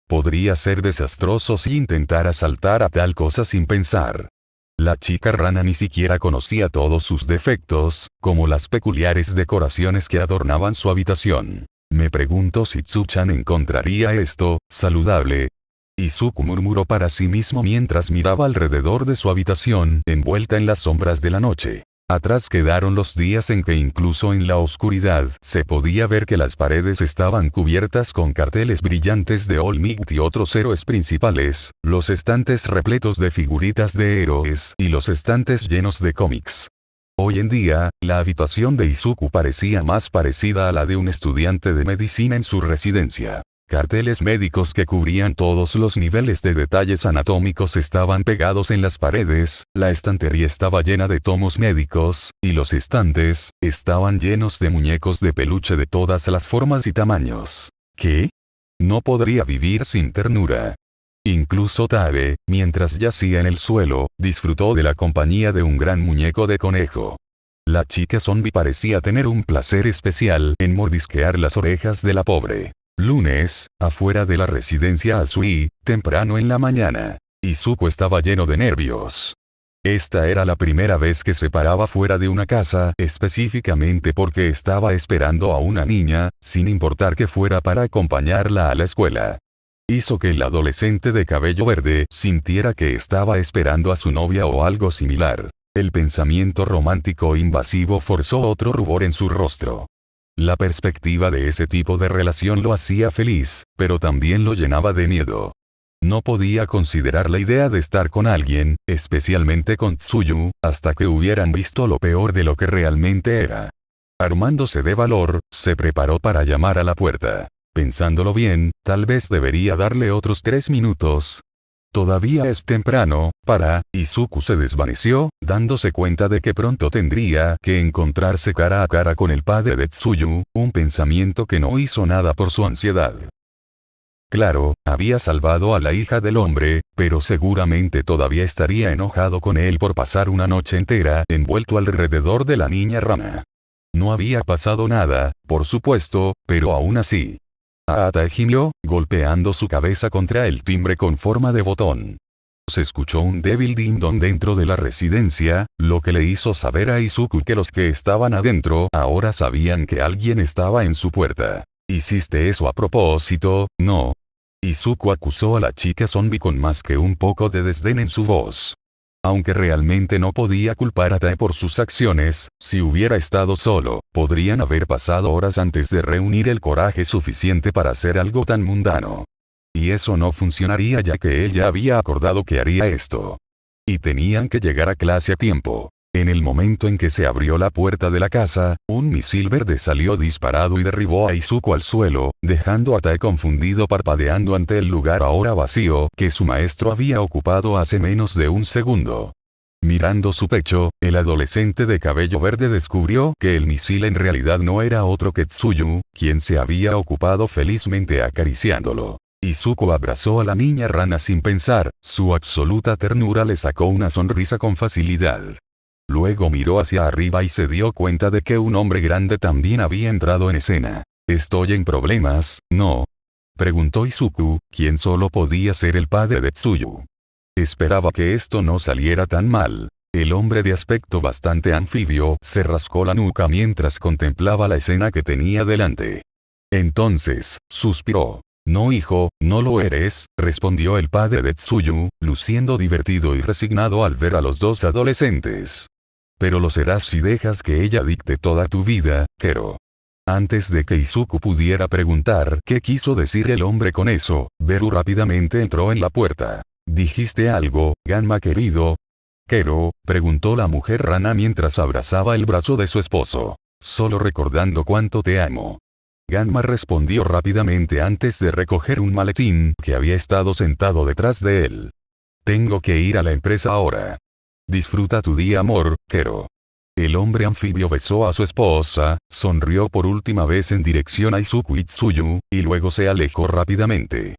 Podría ser desastroso si intentara saltar a tal cosa sin pensar. La chica rana ni siquiera conocía todos sus defectos, como las peculiares decoraciones que adornaban su habitación. Me pregunto si Tsuchan encontraría esto saludable. Izuku murmuró para sí mismo mientras miraba alrededor de su habitación, envuelta en las sombras de la noche. Atrás quedaron los días en que incluso en la oscuridad se podía ver que las paredes estaban cubiertas con carteles brillantes de All Might y otros héroes principales, los estantes repletos de figuritas de héroes y los estantes llenos de cómics. Hoy en día, la habitación de Izuku parecía más parecida a la de un estudiante de medicina en su residencia. Carteles médicos que cubrían todos los niveles de detalles anatómicos estaban pegados en las paredes, la estantería estaba llena de tomos médicos, y los estantes estaban llenos de muñecos de peluche de todas las formas y tamaños. ¿Qué? No podría vivir sin ternura. Incluso Tabe, mientras yacía en el suelo, disfrutó de la compañía de un gran muñeco de conejo. La chica zombie parecía tener un placer especial en mordisquear las orejas de la pobre. Lunes, afuera de la residencia Azui, temprano en la mañana. Izuku estaba lleno de nervios. Esta era la primera vez que se paraba fuera de una casa, específicamente porque estaba esperando a una niña, sin importar que fuera para acompañarla a la escuela. Hizo que el adolescente de cabello verde sintiera que estaba esperando a su novia o algo similar. El pensamiento romántico invasivo forzó otro rubor en su rostro. La perspectiva de ese tipo de relación lo hacía feliz, pero también lo llenaba de miedo. No podía considerar la idea de estar con alguien, especialmente con Tsuyu, hasta que hubieran visto lo peor de lo que realmente era. Armándose de valor, se preparó para llamar a la puerta. Pensándolo bien, tal vez debería darle otros 3 minutos. Todavía es temprano, Izuku se desvaneció, dándose cuenta de que pronto tendría que encontrarse cara a cara con el padre de Tsuyu, un pensamiento que no hizo nada por su ansiedad. Claro, había salvado a la hija del hombre, pero seguramente todavía estaría enojado con él por pasar una noche entera envuelto alrededor de la niña rana. No había pasado nada, por supuesto, pero aún así. Aata gimió, golpeando su cabeza contra el timbre con forma de botón. Se escuchó un débil ding-dong dentro de la residencia, lo que le hizo saber a Izuku que los que estaban adentro ahora sabían que alguien estaba en su puerta. ¿Hiciste eso a propósito, no? Izuku acusó a la chica zombie con más que un poco de desdén en su voz. Aunque realmente no podía culpar a Tae por sus acciones, si hubiera estado solo, podrían haber pasado horas antes de reunir el coraje suficiente para hacer algo tan mundano. Y eso no funcionaría ya que él ya había acordado que haría esto. Y tenían que llegar a clase a tiempo. En el momento en que se abrió la puerta de la casa, un misil verde salió disparado y derribó a Izuku al suelo, dejando a Tae confundido parpadeando ante el lugar ahora vacío que su maestro había ocupado hace menos de un segundo. Mirando su pecho, el adolescente de cabello verde descubrió que el misil en realidad no era otro que Tsuyu, quien se había ocupado felizmente acariciándolo. Izuku abrazó a la niña rana sin pensar, su absoluta ternura le sacó una sonrisa con facilidad. Luego miró hacia arriba y se dio cuenta de que un hombre grande también había entrado en escena. ¿Estoy en problemas, no? Preguntó Izuku, quien solo podía ser el padre de Tsuyu. Esperaba que esto no saliera tan mal. El hombre de aspecto bastante anfibio se rascó la nuca mientras contemplaba la escena que tenía delante. Entonces, suspiró. No hijo, no lo eres, respondió el padre de Tsuyu, luciendo divertido y resignado al ver a los dos adolescentes. Pero lo serás si dejas que ella dicte toda tu vida, Kero. Antes de que Izuku pudiera preguntar qué quiso decir el hombre con eso, Beru rápidamente entró en la puerta. ¿Dijiste algo, Ganma querido? Kero, preguntó la mujer rana mientras abrazaba el brazo de su esposo. Solo recordando cuánto te amo. Ganma respondió rápidamente antes de recoger un maletín que había estado sentado detrás de él. Tengo que ir a la empresa ahora. Disfruta tu día, amor, Kero. El hombre anfibio besó a su esposa, sonrió por última vez en dirección a Izuku y Tsuyu, y luego se alejó rápidamente.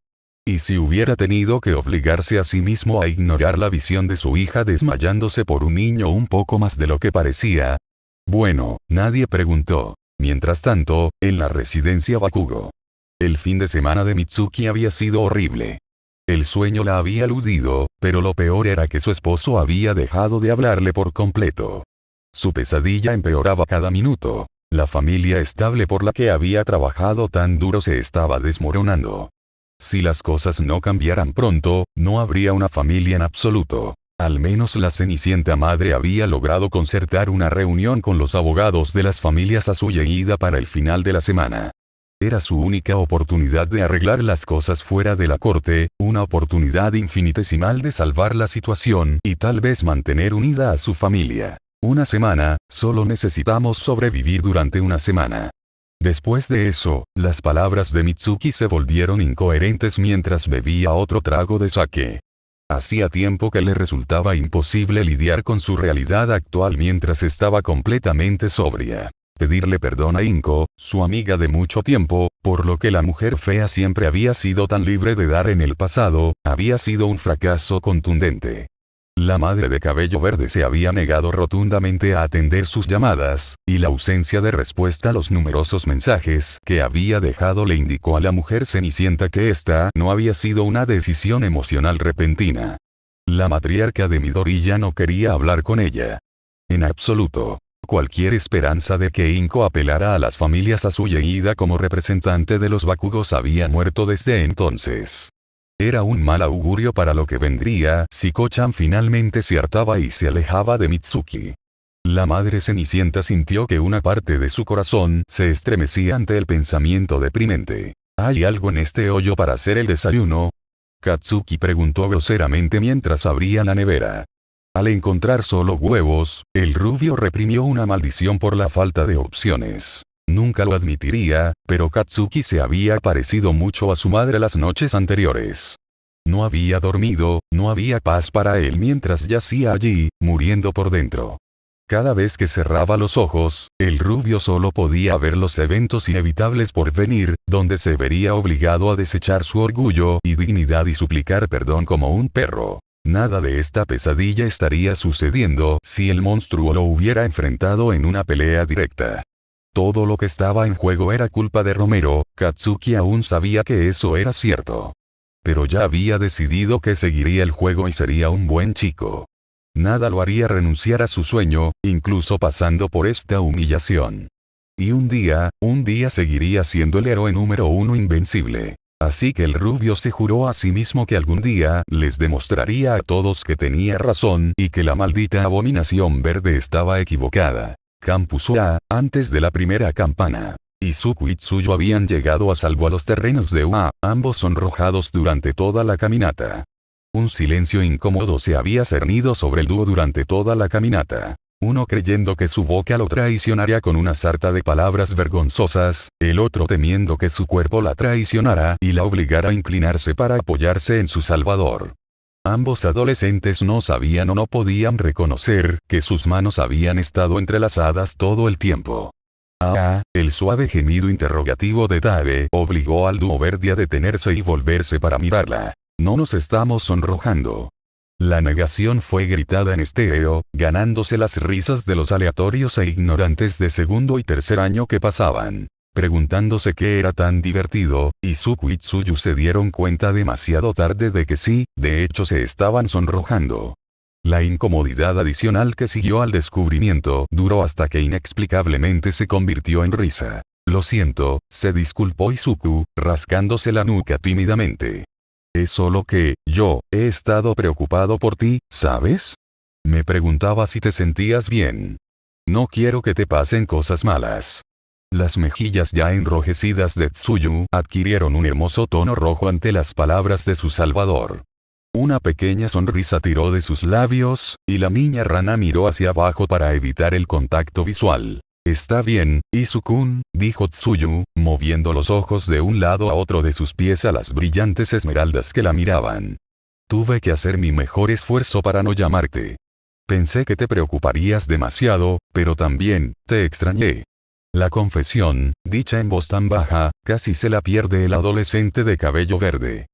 Y si hubiera tenido que obligarse a sí mismo a ignorar la visión de su hija desmayándose por un niño un poco más de lo que parecía. Bueno, nadie preguntó. Mientras tanto, en la residencia Bakugo. El fin de semana de Mitsuki había sido horrible. El sueño la había eludido, pero lo peor era que su esposo había dejado de hablarle por completo. Su pesadilla empeoraba cada minuto. La familia estable por la que había trabajado tan duro se estaba desmoronando. Si las cosas no cambiaran pronto, no habría una familia en absoluto. Al menos la cenicienta madre había logrado concertar una reunión con los abogados de las familias Azuya y Ida para el final de la semana. Era su única oportunidad de arreglar las cosas fuera de la corte, una oportunidad infinitesimal de salvar la situación y tal vez mantener unida a su familia. Una semana, solo necesitamos sobrevivir durante una semana. Después de eso, las palabras de Mitsuki se volvieron incoherentes mientras bebía otro trago de sake. Hacía tiempo que le resultaba imposible lidiar con su realidad actual mientras estaba completamente sobria. Pedirle perdón a Inko, su amiga de mucho tiempo, por lo que la mujer fea siempre había sido tan libre de dar en el pasado, había sido un fracaso contundente. La madre de cabello verde se había negado rotundamente a atender sus llamadas, y la ausencia de respuesta a los numerosos mensajes que había dejado le indicó a la mujer cenicienta que esta no había sido una decisión emocional repentina. La matriarca de Midori ya no quería hablar con ella. En absoluto. Cualquier esperanza de que Inko apelara a las familias Azuya y Ida como representante de los Bakugos había muerto desde entonces. Era un mal augurio para lo que vendría si Ko-chan finalmente se hartaba y se alejaba de Mitsuki. La madre cenicienta sintió que una parte de su corazón se estremecía ante el pensamiento deprimente. ¿Hay algo en este hoyo para hacer el desayuno? Katsuki preguntó groseramente mientras abría la nevera. Al encontrar solo huevos, el rubio reprimió una maldición por la falta de opciones. Nunca lo admitiría, pero Katsuki se había parecido mucho a su madre las noches anteriores. No había dormido, no había paz para él mientras yacía allí, muriendo por dentro. Cada vez que cerraba los ojos, el rubio solo podía ver los eventos inevitables por venir, donde se vería obligado a desechar su orgullo y dignidad y suplicar perdón como un perro. Nada de esta pesadilla estaría sucediendo si el monstruo lo hubiera enfrentado en una pelea directa. Todo lo que estaba en juego era culpa de Romero. Katsuki aún sabía que eso era cierto. Pero ya había decidido que seguiría el juego y sería un buen chico. Nada lo haría renunciar a su sueño, incluso pasando por esta humillación. Y un día seguiría siendo el héroe número uno invencible. Así que el rubio se juró a sí mismo que algún día les demostraría a todos que tenía razón y que la maldita abominación verde estaba equivocada. Campus UA, antes de la primera campana. Izuku y Tsuyu habían llegado a salvo a los terrenos de UA, ambos sonrojados durante toda la caminata. Un silencio incómodo se había cernido sobre el dúo durante toda la caminata. Uno creyendo que su boca lo traicionaría con una sarta de palabras vergonzosas, el otro temiendo que su cuerpo la traicionara y la obligara a inclinarse para apoyarse en su salvador. Ambos adolescentes no sabían o no podían reconocer que sus manos habían estado entrelazadas todo el tiempo. El suave gemido interrogativo de Tabe obligó al dúo verde a detenerse y volverse para mirarla. No nos estamos sonrojando. La negación fue gritada en estéreo, ganándose las risas de los aleatorios e ignorantes de segundo y tercer año que pasaban. Preguntándose qué era tan divertido, Izuku y Tsuyu se dieron cuenta demasiado tarde de que sí, de hecho se estaban sonrojando. La incomodidad adicional que siguió al descubrimiento duró hasta que inexplicablemente se convirtió en risa. Lo siento, se disculpó Izuku, rascándose la nuca tímidamente. Es solo que, yo, he estado preocupado por ti, ¿sabes? Me preguntaba si te sentías bien. No quiero que te pasen cosas malas. Las mejillas ya enrojecidas de Tsuyu adquirieron un hermoso tono rojo ante las palabras de su salvador. Una pequeña sonrisa tiró de sus labios, y la niña rana miró hacia abajo para evitar el contacto visual. Está bien, Izuku-kun, dijo Tsuyu, moviendo los ojos de un lado a otro de sus pies a las brillantes esmeraldas que la miraban. Tuve que hacer mi mejor esfuerzo para no llamarte. Pensé que te preocuparías demasiado, pero también, te extrañé. La confesión, dicha en voz tan baja, casi se la pierde el adolescente de cabello verde.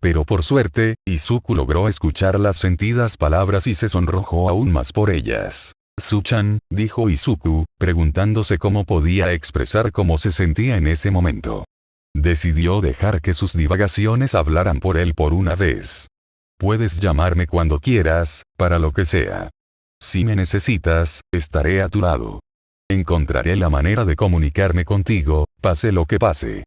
Pero por suerte, Izuku logró escuchar las sentidas palabras y se sonrojó aún más por ellas. Tsu-chan, dijo Izuku, preguntándose cómo podía expresar cómo se sentía en ese momento. Decidió dejar que sus divagaciones hablaran por él por una vez. Puedes llamarme cuando quieras, para lo que sea. Si me necesitas, estaré a tu lado. Encontraré la manera de comunicarme contigo, pase lo que pase.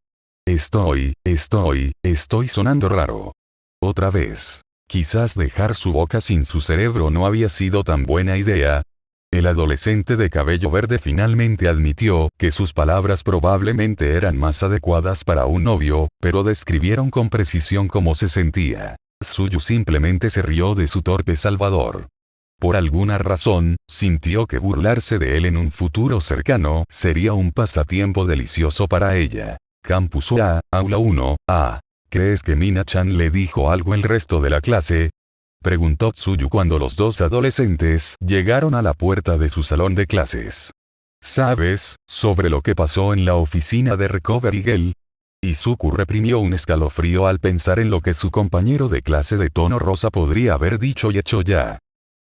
Estoy sonando raro. Otra vez. Quizás dejar su boca sin su cerebro no había sido tan buena idea. El adolescente de cabello verde finalmente admitió que sus palabras probablemente eran más adecuadas para un novio, pero describieron con precisión cómo se sentía. Tsuyu simplemente se rió de su torpe salvador. Por alguna razón, sintió que burlarse de él en un futuro cercano sería un pasatiempo delicioso para ella. Campus A, Aula 1, A. ¿Crees que Mina-chan le dijo algo el resto de la clase? Preguntó Tsuyu cuando los dos adolescentes llegaron a la puerta de su salón de clases. ¿Sabes sobre lo que pasó en la oficina de Recovery Girl? Izuku reprimió un escalofrío al pensar en lo que su compañero de clase de tono rosa podría haber dicho y hecho ya.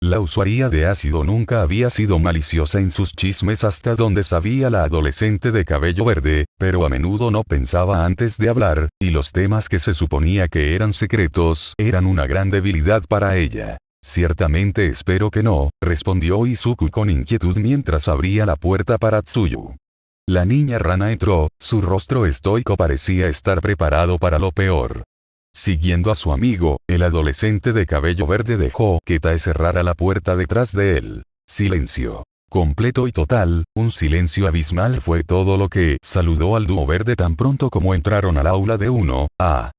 La usuaria de ácido nunca había sido maliciosa en sus chismes hasta donde sabía la adolescente de cabello verde, pero a menudo no pensaba antes de hablar, y los temas que se suponía que eran secretos eran una gran debilidad para ella. Ciertamente espero que no, respondió Izuku con inquietud mientras abría la puerta para Tsuyu. La niña rana entró, su rostro estoico parecía estar preparado para lo peor. Siguiendo a su amigo, el adolescente de cabello verde dejó que Tae cerrara la puerta detrás de él. Silencio. Completo y total, un silencio abismal fue todo lo que saludó al dúo verde tan pronto como entraron al aula de 1A.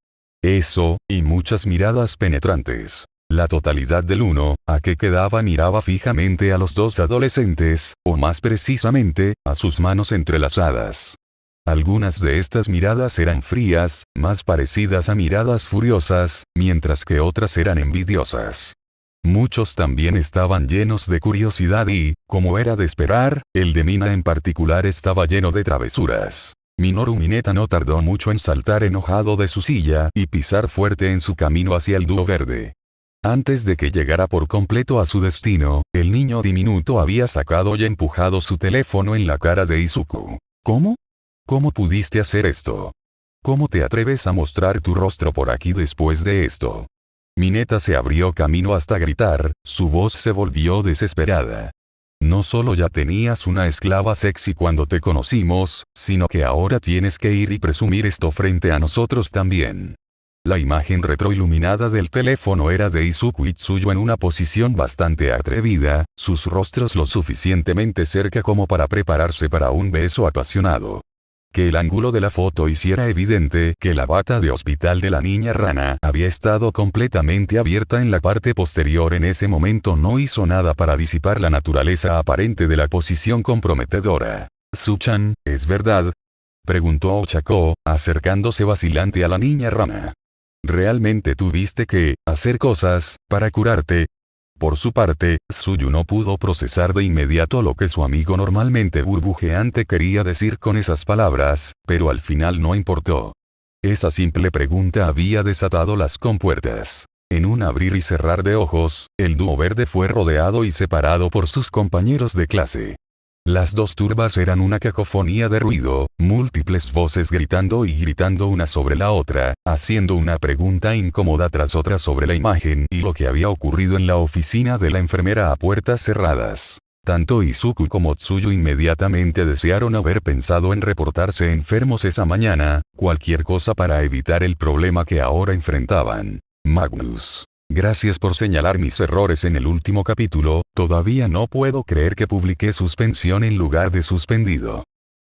Eso, y muchas miradas penetrantes. La totalidad del 1A que quedaba miraba fijamente a los dos adolescentes, o más precisamente, a sus manos entrelazadas. Algunas de estas miradas eran frías, más parecidas a miradas furiosas, mientras que otras eran envidiosas. Muchos también estaban llenos de curiosidad y, como era de esperar, el de Mina en particular estaba lleno de travesuras. Minoru Mineta no tardó mucho en saltar enojado de su silla y pisar fuerte en su camino hacia el dúo verde. Antes de que llegara por completo a su destino, el niño diminuto había sacado y empujado su teléfono en la cara de Izuku. ¿Cómo? ¿Cómo pudiste hacer esto? ¿Cómo te atreves a mostrar tu rostro por aquí después de esto? Mineta se abrió camino hasta gritar, su voz se volvió desesperada. No solo ya tenías una esclava sexy cuando te conocimos, sino que ahora tienes que ir y presumir esto frente a nosotros también. La imagen retroiluminada del teléfono era de Izuku y Tsuyu en una posición bastante atrevida, sus rostros lo suficientemente cerca como para prepararse para un beso apasionado. Que el ángulo de la foto hiciera evidente que la bata de hospital de la niña rana había estado completamente abierta en la parte posterior en ese momento no hizo nada para disipar la naturaleza aparente de la posición comprometedora. ¿Tsu-chan, es verdad? Preguntó Ochako, acercándose vacilante a la niña rana. ¿Realmente tuviste que hacer cosas para curarte? Por su parte, Tsuyu no pudo procesar de inmediato lo que su amigo normalmente burbujeante quería decir con esas palabras, pero al final no importó. Esa simple pregunta había desatado las compuertas. En un abrir y cerrar de ojos, el dúo verde fue rodeado y separado por sus compañeros de clase. Las dos turbas eran una cacofonía de ruido, múltiples voces gritando y gritando una sobre la otra, haciendo una pregunta incómoda tras otra sobre la imagen y lo que había ocurrido en la oficina de la enfermera a puertas cerradas. Tanto Izuku como Tsuyu inmediatamente desearon haber pensado en reportarse enfermos esa mañana, cualquier cosa para evitar el problema que ahora enfrentaban. Magnus. Gracias por señalar mis errores en el último capítulo, todavía no puedo creer que publiqué suspensión en lugar de suspendido.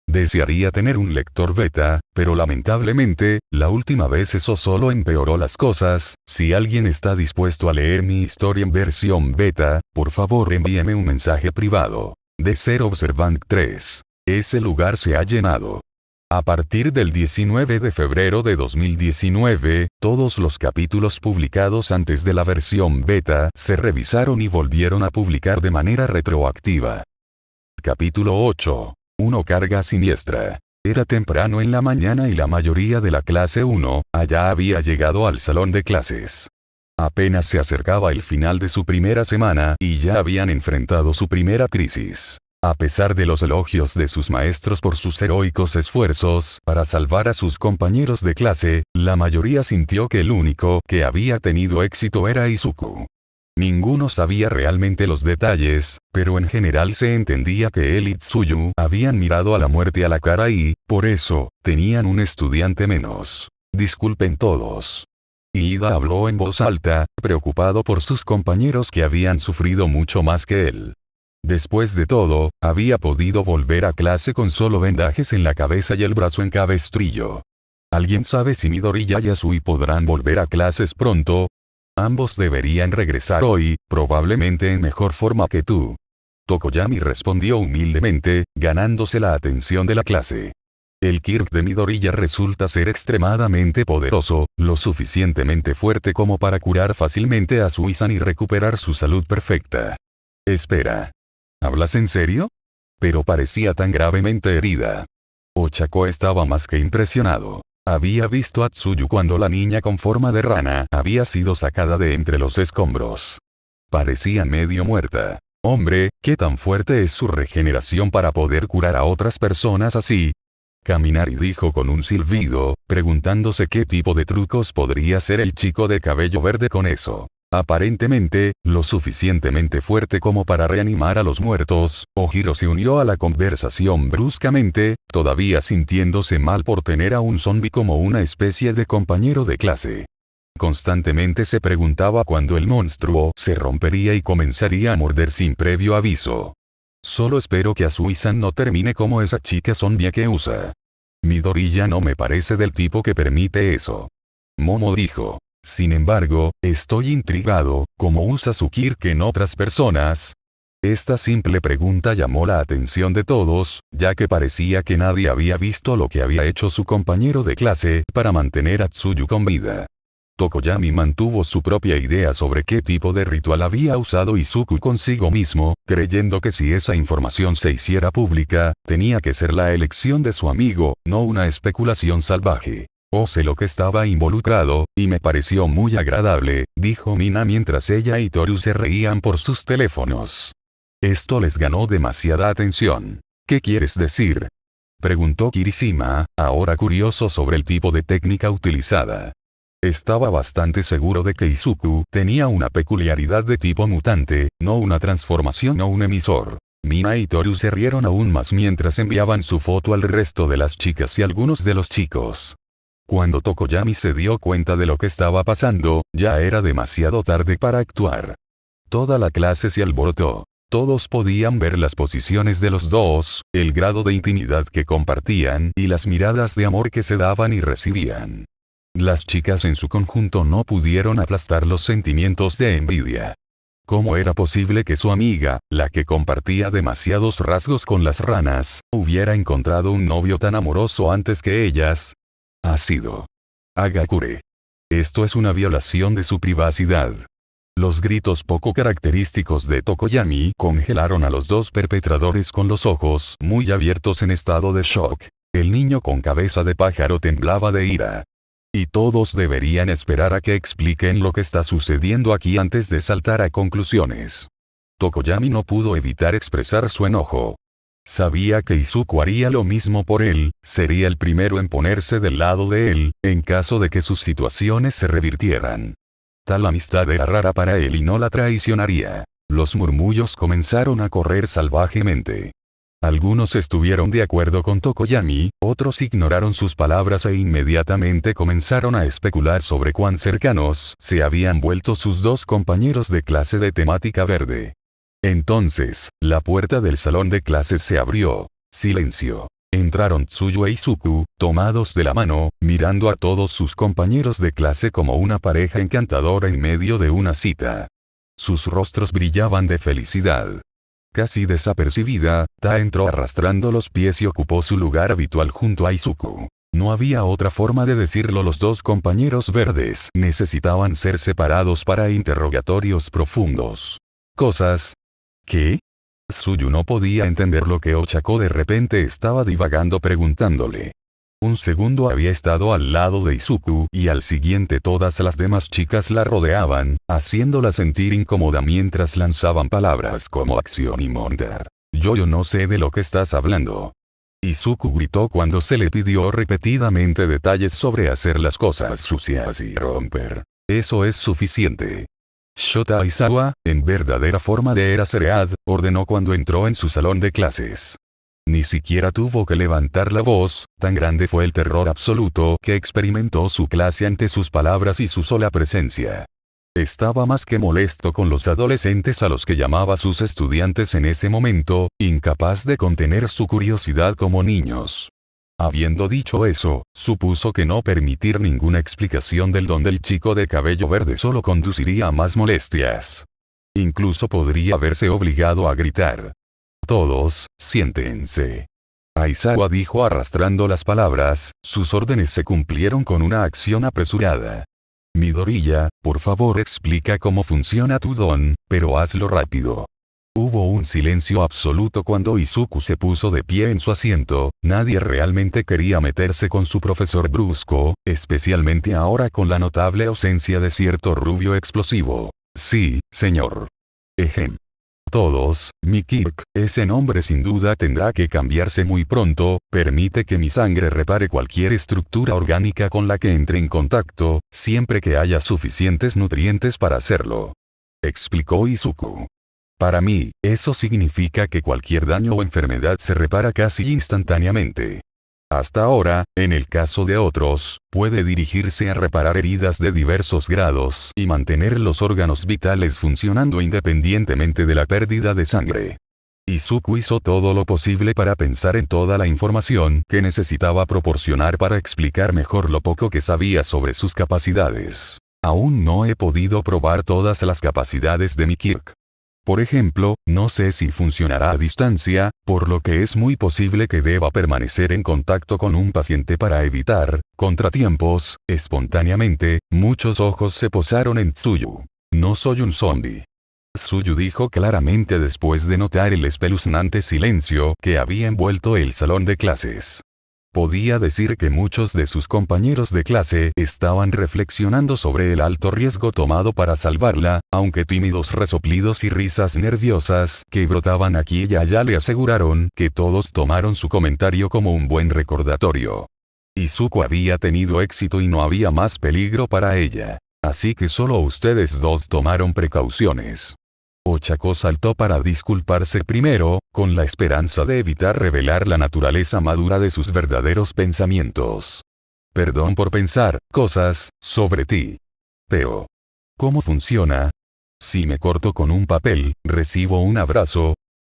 Desearía tener un lector beta, pero lamentablemente, la última vez eso solo empeoró las cosas. Si alguien está dispuesto a leer mi historia en versión beta, por favor envíeme un mensaje privado. De Ser Observant 3. Ese lugar se ha llenado. A partir del 19 de febrero de 2019, todos los capítulos publicados antes de la versión beta se revisaron y volvieron a publicar de manera retroactiva. Capítulo 8. 1 Carga siniestra. Era temprano en la mañana y la mayoría de la clase 1, allá había llegado al salón de clases. Apenas se acercaba el final de su primera semana y ya habían enfrentado su primera crisis. A pesar de los elogios de sus maestros por sus heroicos esfuerzos para salvar a sus compañeros de clase, la mayoría sintió que el único que había tenido éxito era Izuku. Ninguno sabía realmente los detalles, pero en general se entendía que él y Tsuyu habían mirado a la muerte a la cara y, por eso, tenían un estudiante menos. Disculpen todos. Iida habló en voz alta, preocupado por sus compañeros que habían sufrido mucho más que él. Después de todo, había podido volver a clase con solo vendajes en la cabeza y el brazo en cabestrillo. ¿Alguien sabe si Midori y Yasui podrán volver a clases pronto? Ambos deberían regresar hoy, probablemente en mejor forma que tú. Tokoyami respondió humildemente, ganándose la atención de la clase. El Kirk de Midoriya resulta ser extremadamente poderoso, lo suficientemente fuerte como para curar fácilmente a Sui-san y recuperar su salud perfecta. Espera. ¿Hablas en serio? Pero parecía tan gravemente herida. Ochako estaba más que impresionado. Había visto a Tsuyu cuando la niña con forma de rana había sido sacada de entre los escombros. Parecía medio muerta. Hombre, ¿qué tan fuerte es su regeneración para poder curar a otras personas así? Kaminari dijo con un silbido, preguntándose qué tipo de trucos podría hacer el chico de cabello verde con eso. Aparentemente, lo suficientemente fuerte como para reanimar a los muertos. Ojiro se unió a la conversación bruscamente, todavía sintiéndose mal por tener a un zombi como una especie de compañero de clase. Constantemente se preguntaba cuándo el monstruo se rompería y comenzaría a morder sin previo aviso. Solo espero que Asui-san no termine como esa chica zombie que usa. Midori ya no me parece del tipo que permite eso. Momo dijo. Sin embargo, estoy intrigado, ¿cómo usa su Kirk en otras personas? Esta simple pregunta llamó la atención de todos, ya que parecía que nadie había visto lo que había hecho su compañero de clase para mantener a Tsuyu con vida. Tokoyami mantuvo su propia idea sobre qué tipo de ritual había usado Izuku consigo mismo, creyendo que si esa información se hiciera pública, tenía que ser la elección de su amigo, no una especulación salvaje. Sé lo que estaba involucrado, y me pareció muy agradable, dijo Mina mientras ella y Toru se reían por sus teléfonos. Esto les ganó demasiada atención. ¿Qué quieres decir? Preguntó Kirishima, ahora curioso sobre el tipo de técnica utilizada. Estaba bastante seguro de que Izuku tenía una peculiaridad de tipo mutante, no una transformación o un emisor. Mina y Toru se rieron aún más mientras enviaban su foto al resto de las chicas y algunos de los chicos. Cuando Tokoyami se dio cuenta de lo que estaba pasando, ya era demasiado tarde para actuar. Toda la clase se alborotó. Todos podían ver las posiciones de los dos, el grado de intimidad que compartían y las miradas de amor que se daban y recibían. Las chicas en su conjunto no pudieron aplastar los sentimientos de envidia. ¿Cómo era posible que su amiga, la que compartía demasiados rasgos con las ranas, hubiera encontrado un novio tan amoroso antes que ellas? Ha sido Hagakure. Esto es una violación de su privacidad. Los gritos poco característicos de Tokoyami congelaron a los dos perpetradores con los ojos muy abiertos en estado de shock. El niño con cabeza de pájaro temblaba de ira. Y todos deberían esperar a que expliquen lo que está sucediendo aquí antes de saltar a conclusiones. Tokoyami no pudo evitar expresar su enojo. Sabía que Izuku haría lo mismo por él, sería el primero en ponerse del lado de él, en caso de que sus situaciones se revirtieran. Tal amistad era rara para él y no la traicionaría. Los murmullos comenzaron a correr salvajemente. Algunos estuvieron de acuerdo con Tokoyami, otros ignoraron sus palabras e inmediatamente comenzaron a especular sobre cuán cercanos se habían vuelto sus dos compañeros de clase de temática verde. Entonces, la puerta del salón de clases se abrió. Silencio. Entraron Tsuyu e Izuku, tomados de la mano, mirando a todos sus compañeros de clase como una pareja encantadora en medio de una cita. Sus rostros brillaban de felicidad. Casi desapercibida, Ta entró arrastrando los pies y ocupó su lugar habitual junto a Izuku. No había otra forma de decirlo, los dos compañeros verdes necesitaban ser separados para interrogatorios profundos. Cosas. ¿Qué? Tsuyu no podía entender lo que Ochako de repente estaba divagando preguntándole. Un segundo había estado al lado de Izuku y al siguiente todas las demás chicas la rodeaban, haciéndola sentir incómoda mientras lanzaban palabras como acción y montar. Yo no sé de lo que estás hablando. Izuku gritó cuando se le pidió repetidamente detalles sobre hacer las cosas sucias y romper. Eso es suficiente. Shota Aizawa, en verdadera forma de Eraserhead, ordenó cuando entró en su salón de clases. Ni siquiera tuvo que levantar la voz, tan grande fue el terror absoluto que experimentó su clase ante sus palabras y su sola presencia. Estaba más que molesto con los adolescentes a los que llamaba sus estudiantes en ese momento, incapaz de contener su curiosidad como niños. Habiendo dicho eso, supuso que no permitir ninguna explicación del don del chico de cabello verde solo conduciría a más molestias. Incluso podría verse obligado a gritar. Todos, siéntense. Aizawa dijo arrastrando las palabras, sus órdenes se cumplieron con una acción apresurada. Midoriya, por favor explica cómo funciona tu don, pero hazlo rápido. Hubo un silencio absoluto cuando Izuku se puso de pie en su asiento, nadie realmente quería meterse con su profesor brusco, especialmente ahora con la notable ausencia de cierto rubio explosivo. Sí, señor. Ejem. Todos, mi Kirk, ese nombre sin duda tendrá que cambiarse muy pronto, permite que mi sangre repare cualquier estructura orgánica con la que entre en contacto, siempre que haya suficientes nutrientes para hacerlo. Explicó Izuku. Para mí, eso significa que cualquier daño o enfermedad se repara casi instantáneamente. Hasta ahora, en el caso de otros, puede dirigirse a reparar heridas de diversos grados y mantener los órganos vitales funcionando independientemente de la pérdida de sangre. Izuku hizo todo lo posible para pensar en toda la información que necesitaba proporcionar para explicar mejor lo poco que sabía sobre sus capacidades. Aún no he podido probar todas las capacidades de mi Kirk. Por ejemplo, no sé si funcionará a distancia, por lo que es muy posible que deba permanecer en contacto con un paciente para evitar contratiempos. Espontáneamente, muchos ojos se posaron en Tsuyu. No soy un zombie. Tsuyu dijo claramente después de notar el espeluznante silencio que había envuelto el salón de clases. Podía decir que muchos de sus compañeros de clase estaban reflexionando sobre el alto riesgo tomado para salvarla, aunque tímidos resoplidos y risas nerviosas que brotaban aquí y allá le aseguraron que todos tomaron su comentario como un buen recordatorio. Izuku había tenido éxito y no había más peligro para ella. Así que solo ustedes dos tomaron precauciones. Ochako saltó para disculparse primero, con la esperanza de evitar revelar la naturaleza madura de sus verdaderos pensamientos. Perdón por pensar cosas sobre ti. Pero, ¿cómo funciona? Si me corto con un papel, recibo un abrazo.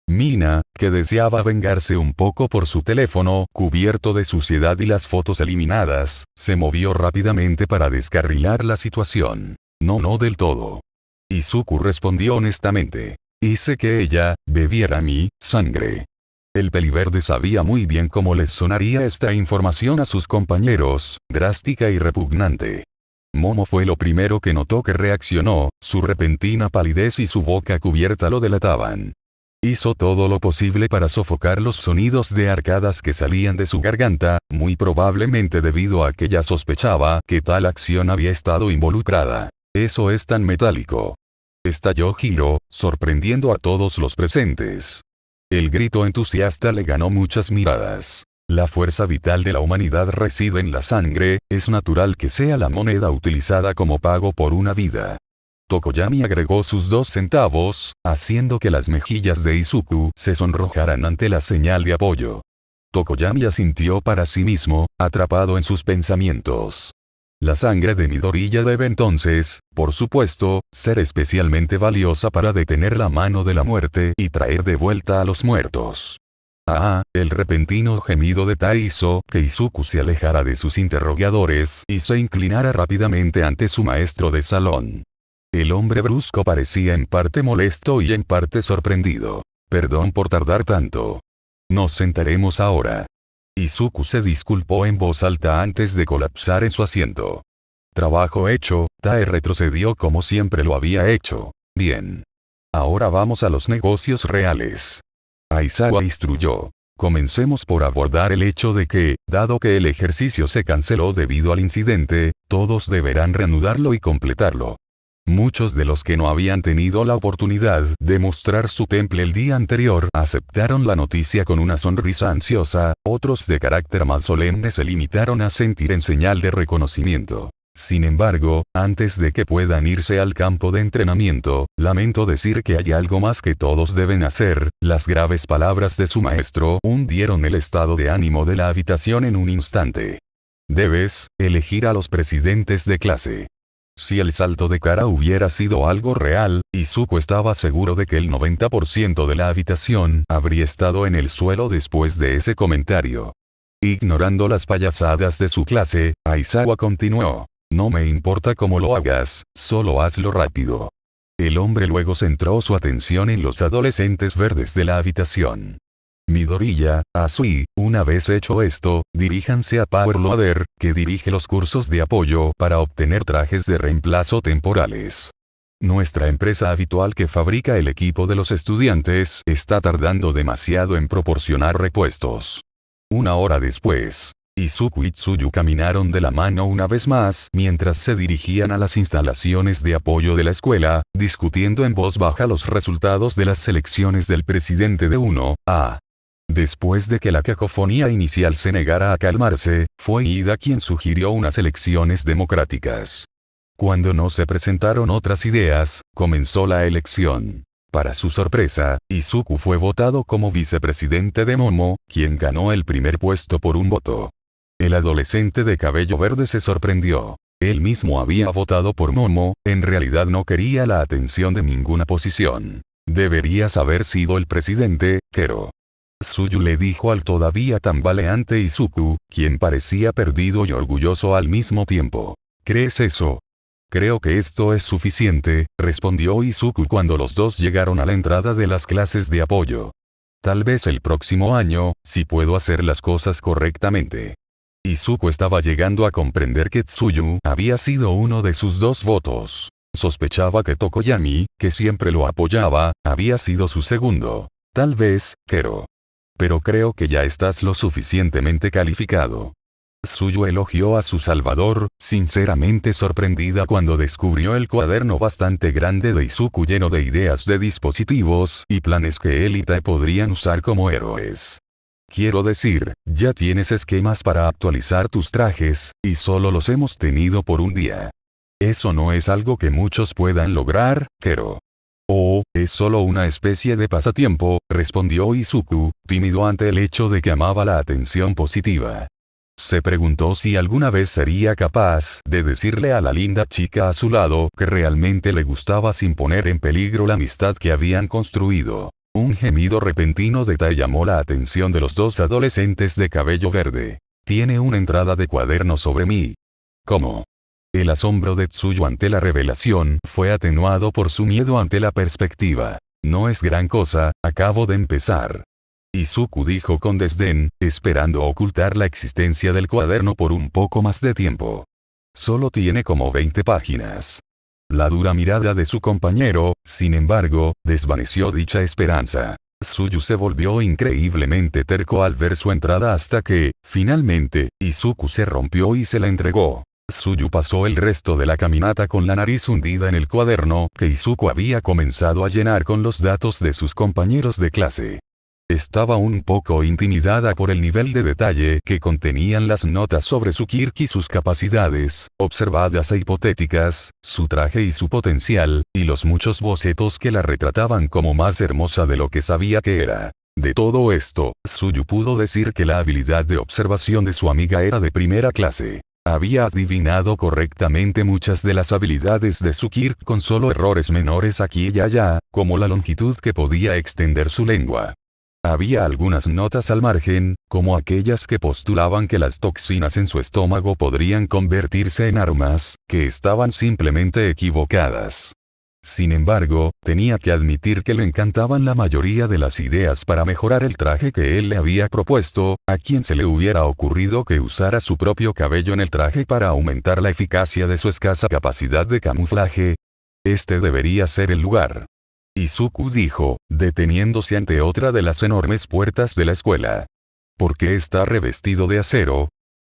Mina, que deseaba vengarse un poco por su teléfono cubierto de suciedad y las fotos eliminadas, se movió rápidamente para descarrilar la situación. No del todo. Izuku respondió honestamente. Hice que ella bebiera mi sangre. El peliverde sabía muy bien cómo les sonaría esta información a sus compañeros, drástica y repugnante. Momo fue lo primero que notó que reaccionó, su repentina palidez y su boca cubierta lo delataban. Hizo todo lo posible para sofocar los sonidos de arcadas que salían de su garganta, muy probablemente debido a que ella sospechaba que tal acción había estado involucrada. Eso es tan metálico. Estalló Hiro, sorprendiendo a todos los presentes. El grito entusiasta le ganó muchas miradas. La fuerza vital de la humanidad reside en la sangre, es natural que sea la moneda utilizada como pago por una vida. Tokoyami agregó sus 2 centavos, haciendo que las mejillas de Izuku se sonrojaran ante la señal de apoyo. Tokoyami asintió para sí mismo, atrapado en sus pensamientos. La sangre de Midoriya debe entonces, por supuesto, ser especialmente valiosa para detener la mano de la muerte y traer de vuelta a los muertos. El repentino gemido de Tai hizo que Izuku se alejara de sus interrogadores y se inclinara rápidamente ante su maestro de salón. El hombre brusco parecía en parte molesto y en parte sorprendido. Perdón por tardar tanto. Nos sentaremos ahora. Izuku se disculpó en voz alta antes de colapsar en su asiento. Trabajo hecho, Tae retrocedió como siempre lo había hecho. Bien. Ahora vamos a los negocios reales. Aizawa instruyó. Comencemos por abordar el hecho de que, dado que el ejercicio se canceló debido al incidente, todos deberán reanudarlo y completarlo. Muchos de los que no habían tenido la oportunidad de mostrar su temple el día anterior aceptaron la noticia con una sonrisa ansiosa, otros de carácter más solemne se limitaron a sentir en señal de reconocimiento. Sin embargo, antes de que puedan irse al campo de entrenamiento, lamento decir que hay algo más que todos deben hacer. Las graves palabras de su maestro hundieron el estado de ánimo de la habitación en un instante. Debes elegir a los presidentes de clase. Si el salto de cara hubiera sido algo real, Izuku estaba seguro de que el 90% de la habitación habría estado en el suelo después de ese comentario. Ignorando las payasadas de su clase, Aizawa continuó. No me importa cómo lo hagas, solo hazlo rápido. El hombre luego centró su atención en los adolescentes verdes de la habitación. Midoriya, Asui, una vez hecho esto, diríjanse a Power Loader, que dirige los cursos de apoyo para obtener trajes de reemplazo temporales. Nuestra empresa habitual que fabrica el equipo de los estudiantes está tardando demasiado en proporcionar repuestos. Una hora después, Izuku y Tsuyu caminaron de la mano una vez más mientras se dirigían a las instalaciones de apoyo de la escuela, discutiendo en voz baja los resultados de las selecciones del presidente de 1A. Después de que la cacofonía inicial se negara a calmarse, fue Ida quien sugirió unas elecciones democráticas. Cuando no se presentaron otras ideas, comenzó la elección. Para su sorpresa, Izuku fue votado como vicepresidente de Momo, quien ganó el primer puesto por un voto. El adolescente de cabello verde se sorprendió. Él mismo había votado por Momo, en realidad no quería la atención de ninguna posición. Deberías haber sido el presidente, Kero. Tsuyu le dijo al todavía tambaleante Izuku, quien parecía perdido y orgulloso al mismo tiempo. ¿Crees eso? Creo que esto es suficiente, respondió Izuku cuando los dos llegaron a la entrada de las clases de apoyo. Tal vez el próximo año, si puedo hacer las cosas correctamente. Izuku estaba llegando a comprender que Tsuyu había sido uno de sus dos votos. Sospechaba que Tokoyami, que siempre lo apoyaba, había sido su segundo. Tal vez, Kero. Pero creo que ya estás lo suficientemente calificado. Tsuyu elogió a su salvador, sinceramente sorprendida cuando descubrió el cuaderno bastante grande de Izuku lleno de ideas de dispositivos y planes que él y Tae podrían usar como héroes. Quiero decir, ya tienes esquemas para actualizar tus trajes, y solo los hemos tenido por un día. Eso no es algo que muchos puedan lograr, Kero. Oh, es solo una especie de pasatiempo, respondió Izuku, tímido ante el hecho de que amaba la atención positiva. Se preguntó si alguna vez sería capaz de decirle a la linda chica a su lado que realmente le gustaba sin poner en peligro la amistad que habían construido. Un gemido repentino de Tae llamó la atención de los dos adolescentes de cabello verde. Tiene una entrada de cuaderno sobre mí. ¿Cómo? El asombro de Tsuyu ante la revelación fue atenuado por su miedo ante la perspectiva. No es gran cosa, acabo de empezar. Izuku dijo con desdén, esperando ocultar la existencia del cuaderno por un poco más de tiempo. Solo tiene como 20 páginas. La dura mirada de su compañero, sin embargo, desvaneció dicha esperanza. Tsuyu se volvió increíblemente terco al ver su entrada hasta que, finalmente, Izuku se rompió y se la entregó. Tsuyu pasó el resto de la caminata con la nariz hundida en el cuaderno que Izuku había comenzado a llenar con los datos de sus compañeros de clase. Estaba un poco intimidada por el nivel de detalle que contenían las notas sobre su Kirk y sus capacidades, observadas e hipotéticas, su traje y su potencial, y los muchos bocetos que la retrataban como más hermosa de lo que sabía que era. De todo esto, Tsuyu pudo decir que la habilidad de observación de su amiga era de primera clase. Había adivinado correctamente muchas de las habilidades de su Kirk con solo errores menores aquí y allá, como la longitud que podía extender su lengua. Había algunas notas al margen, como aquellas que postulaban que las toxinas en su estómago podrían convertirse en armas, que estaban simplemente equivocadas. Sin embargo, tenía que admitir que le encantaban la mayoría de las ideas para mejorar el traje que él le había propuesto. ¿A quién se le hubiera ocurrido que usara su propio cabello en el traje para aumentar la eficacia de su escasa capacidad de camuflaje? Este debería ser el lugar. Izuku dijo, deteniéndose ante otra de las enormes puertas de la escuela. ¿Por qué está revestido de acero?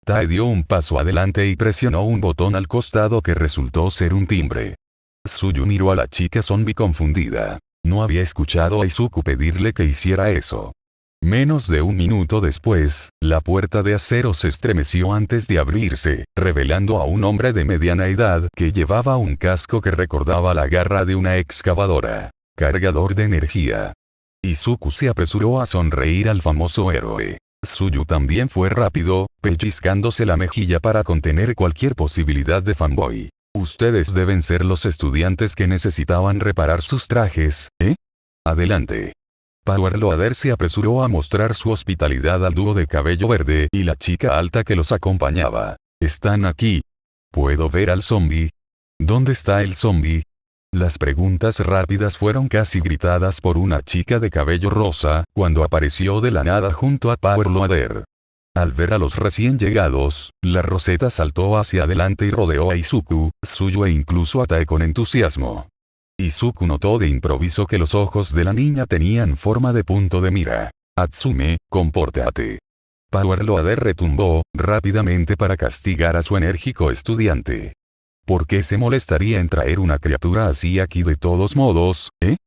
Tae dio un paso adelante y presionó un botón al costado que resultó ser un timbre. Tsuyu miró a la chica zombie confundida. No había escuchado a Izuku pedirle que hiciera eso. Menos de un minuto después, la puerta de acero se estremeció antes de abrirse, revelando a un hombre de mediana edad que llevaba un casco que recordaba la garra de una excavadora. Cargador de energía. Izuku se apresuró a sonreír al famoso héroe. Tsuyu también fue rápido, pellizcándose la mejilla para contener cualquier posibilidad de fanboy. Ustedes deben ser los estudiantes que necesitaban reparar sus trajes, ¿eh? Adelante. Power Loader se apresuró a mostrar su hospitalidad al dúo de cabello verde y la chica alta que los acompañaba. ¿Están aquí? ¿Puedo ver al zombie? ¿Dónde está el zombie? Las preguntas rápidas fueron casi gritadas por una chica de cabello rosa, cuando apareció de la nada junto a Power Loader. Al ver a los recién llegados, la Rosetta saltó hacia adelante y rodeó a Izuku, Tsuyu e incluso a Tae con entusiasmo. Izuku notó de improviso que los ojos de la niña tenían forma de punto de mira. Atsume, compórtate. Power Loader retumbó, rápidamente para castigar a su enérgico estudiante. ¿Por qué se molestaría en traer una criatura así aquí de todos modos, eh?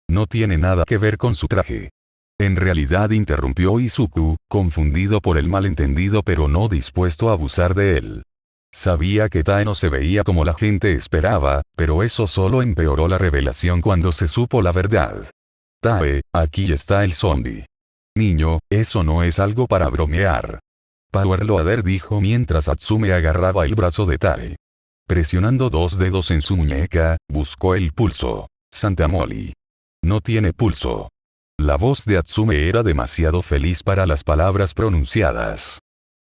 No tiene nada que ver con su traje. En realidad interrumpió Izuku, confundido por el malentendido pero no dispuesto a abusar de él. Sabía que Tae no se veía como la gente esperaba, pero eso solo empeoró la revelación cuando se supo la verdad. Tae, aquí está el zombie. Niño, eso no es algo para bromear. Power Loader dijo mientras Atsume agarraba el brazo de Tae. Presionando dos dedos en su muñeca, buscó el pulso. Santa Molly. No tiene pulso. La voz de Atsume era demasiado feliz para las palabras pronunciadas.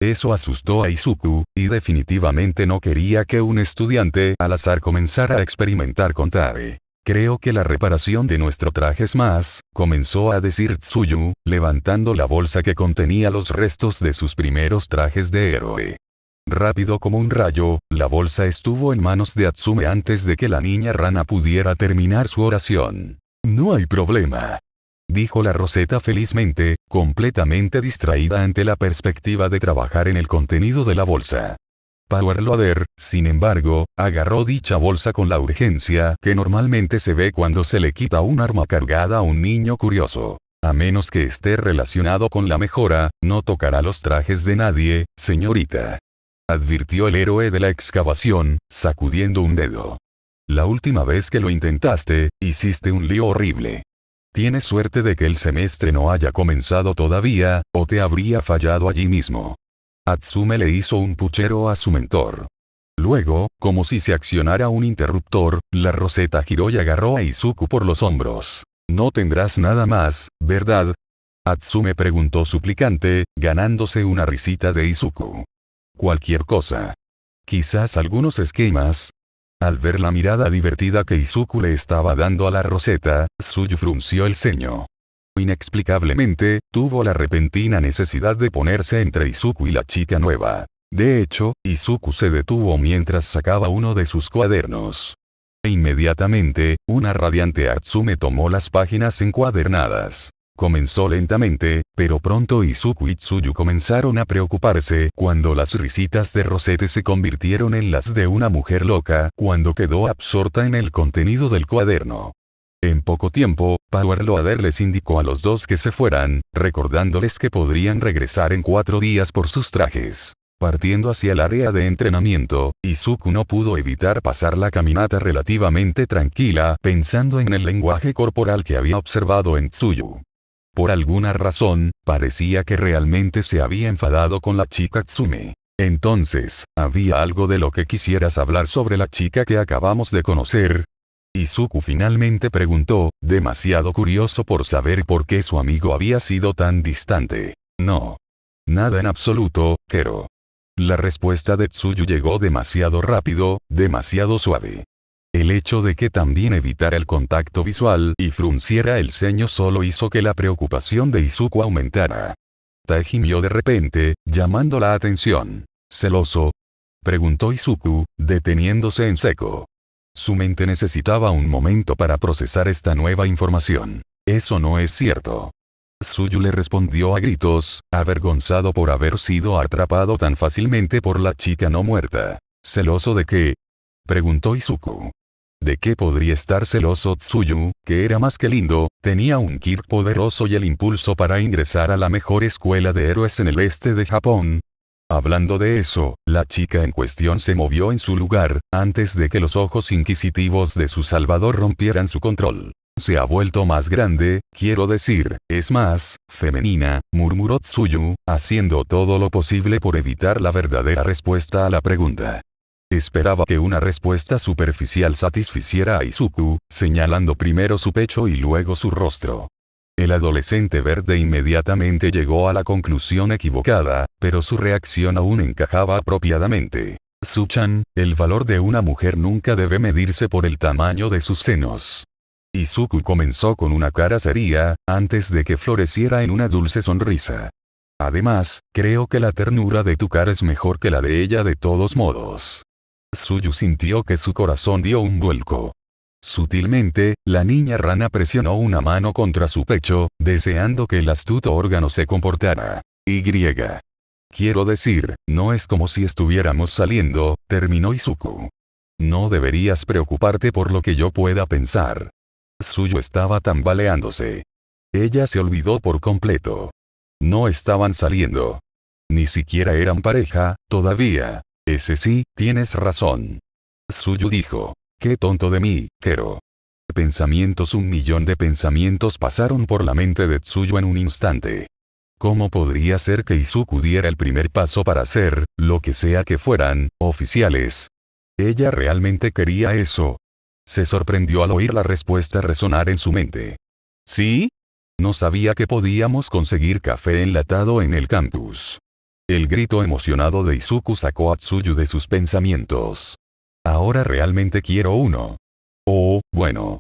Eso asustó a Izuku, y definitivamente no quería que un estudiante al azar comenzara a experimentar con Tae. Creo que la reparación de nuestro traje es más, comenzó a decir Tsuyu, levantando la bolsa que contenía los restos de sus primeros trajes de héroe. Rápido como un rayo, la bolsa estuvo en manos de Atsume antes de que la niña rana pudiera terminar su oración. No hay problema. Dijo la Rosetta felizmente, completamente distraída ante la perspectiva de trabajar en el contenido de la bolsa. Power Loader, sin embargo, agarró dicha bolsa con la urgencia que normalmente se ve cuando se le quita un arma cargada a un niño curioso. A menos que esté relacionado con la mejora, no tocará los trajes de nadie, señorita. Advirtió el héroe de la excavación, sacudiendo un dedo. La última vez que lo intentaste, hiciste un lío horrible. Tienes suerte de que el semestre no haya comenzado todavía, o te habría fallado allí mismo. Atsume le hizo un puchero a su mentor. Luego, como si se accionara un interruptor, la Rosetta giró y agarró a Izuku por los hombros. No tendrás nada más, ¿verdad? Atsume preguntó suplicante, ganándose una risita de Izuku. Cualquier cosa. Quizás algunos esquemas. Al ver la mirada divertida que Izuku le estaba dando a la Rosetta, Tsuyu frunció el ceño. Inexplicablemente, tuvo la repentina necesidad de ponerse entre Izuku y la chica nueva. De hecho, Izuku se detuvo mientras sacaba uno de sus cuadernos. E inmediatamente, una radiante Atsume tomó las páginas encuadernadas. Comenzó lentamente, pero pronto Izuku y Tsuyu comenzaron a preocuparse cuando las risitas de Rosette se convirtieron en las de una mujer loca cuando quedó absorta en el contenido del cuaderno. En poco tiempo, Power Loader les indicó a los dos que se fueran, recordándoles que podrían regresar en 4 días por sus trajes. Partiendo hacia el área de entrenamiento, Izuku no pudo evitar pasar la caminata relativamente tranquila, pensando en el lenguaje corporal que había observado en Tsuyu. Por alguna razón, parecía que realmente se había enfadado con la chica Tsume. Entonces, ¿había algo de lo que quisieras hablar sobre la chica que acabamos de conocer? Izuku finalmente preguntó, demasiado curioso por saber por qué su amigo había sido tan distante. No. Nada en absoluto, Kero. La respuesta de Tsuyu llegó demasiado rápido, demasiado suave. El hecho de que también evitara el contacto visual y frunciera el ceño solo hizo que la preocupación de Izuku aumentara. Tae gimió de repente, llamando la atención. ¿Celoso? Preguntó Izuku, deteniéndose en seco. Su mente necesitaba un momento para procesar esta nueva información. Eso no es cierto. Tsuyu le respondió a gritos, avergonzado por haber sido atrapado tan fácilmente por la chica no muerta. ¿Celoso de qué? Preguntó Izuku. ¿De qué podría estar celoso Tsuyu, que era más que lindo, tenía un ki poderoso y el impulso para ingresar a la mejor escuela de héroes en el este de Japón? Hablando de eso, la chica en cuestión se movió en su lugar, antes de que los ojos inquisitivos de su salvador rompieran su control. Se ha vuelto más grande, quiero decir, es más, femenina, murmuró Tsuyu, haciendo todo lo posible por evitar la verdadera respuesta a la pregunta. Esperaba que una respuesta superficial satisficiera a Izuku, señalando primero su pecho y luego su rostro. El adolescente verde inmediatamente llegó a la conclusión equivocada, pero su reacción aún encajaba apropiadamente. Su-chan, el valor de una mujer nunca debe medirse por el tamaño de sus senos. Izuku comenzó con una cara seria, antes de que floreciera en una dulce sonrisa. Además, creo que la ternura de tu cara es mejor que la de ella de todos modos. Tsuyu sintió que su corazón dio un vuelco. Sutilmente, la niña rana presionó una mano contra su pecho, deseando que el astuto órgano se comportara. Quiero decir, no es como si estuviéramos saliendo, terminó Izuku. No deberías preocuparte por lo que yo pueda pensar. Tsuyu estaba tambaleándose. Ella se olvidó por completo. No estaban saliendo. Ni siquiera eran pareja, todavía. Ese sí, tienes razón. Tsuyu dijo. Qué tonto de mí, Kero. Un millón de pensamientos pasaron por la mente de Tsuyu en un instante. ¿Cómo podría ser que Izuku diera el primer paso para ser, lo que sea que fueran, oficiales? ¿Ella realmente quería eso? Se sorprendió al oír la respuesta resonar en su mente. ¿Sí? No sabía que podíamos conseguir café enlatado en el campus. El grito emocionado de Izuku sacó a Tsuyu de sus pensamientos. Ahora realmente quiero uno. Oh, bueno.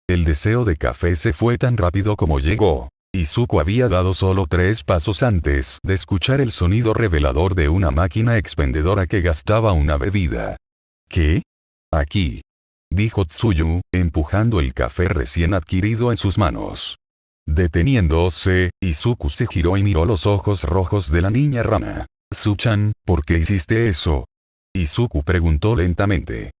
El deseo de café se fue tan rápido como llegó. Izuku había dado solo 3 pasos antes de escuchar el sonido revelador de una máquina expendedora que gastaba una bebida. ¿Qué? Aquí. Dijo Tsuyu, empujando el café recién adquirido en sus manos. Deteniéndose, Izuku se giró y miró los ojos rojos de la niña rana. Su-chan, ¿por qué hiciste eso? Izuku preguntó lentamente.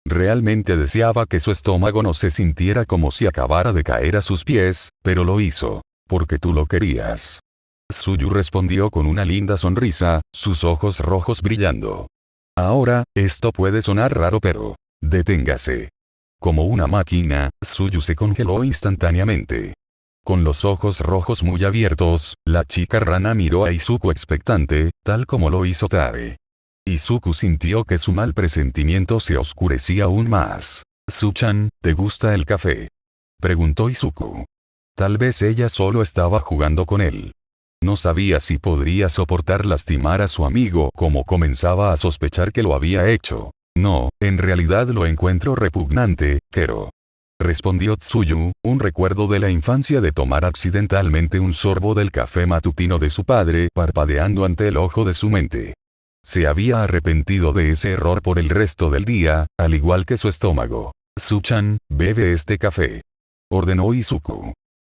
Realmente deseaba que su estómago no se sintiera como si acabara de caer a sus pies, pero lo hizo. Porque tú lo querías. Tsuyu respondió con una linda sonrisa, sus ojos rojos brillando. Ahora, esto puede sonar raro pero... deténgase. Como una máquina, Tsuyu se congeló instantáneamente. Con los ojos rojos muy abiertos, la chica rana miró a Izuku expectante, tal como lo hizo Tade. Izuku sintió que su mal presentimiento se oscurecía aún más. Su-chan, ¿te gusta el café? Preguntó Izuku. Tal vez ella solo estaba jugando con él. No sabía si podría soportar lastimar a su amigo como comenzaba a sospechar que lo había hecho. No, en realidad lo encuentro repugnante, Kero. Respondió Tsuyu, un recuerdo de la infancia de tomar accidentalmente un sorbo del café matutino de su padre parpadeando ante el ojo de su mente. Se había arrepentido de ese error por el resto del día, al igual que su estómago. Su-chan, bebe este café. Ordenó Izuku.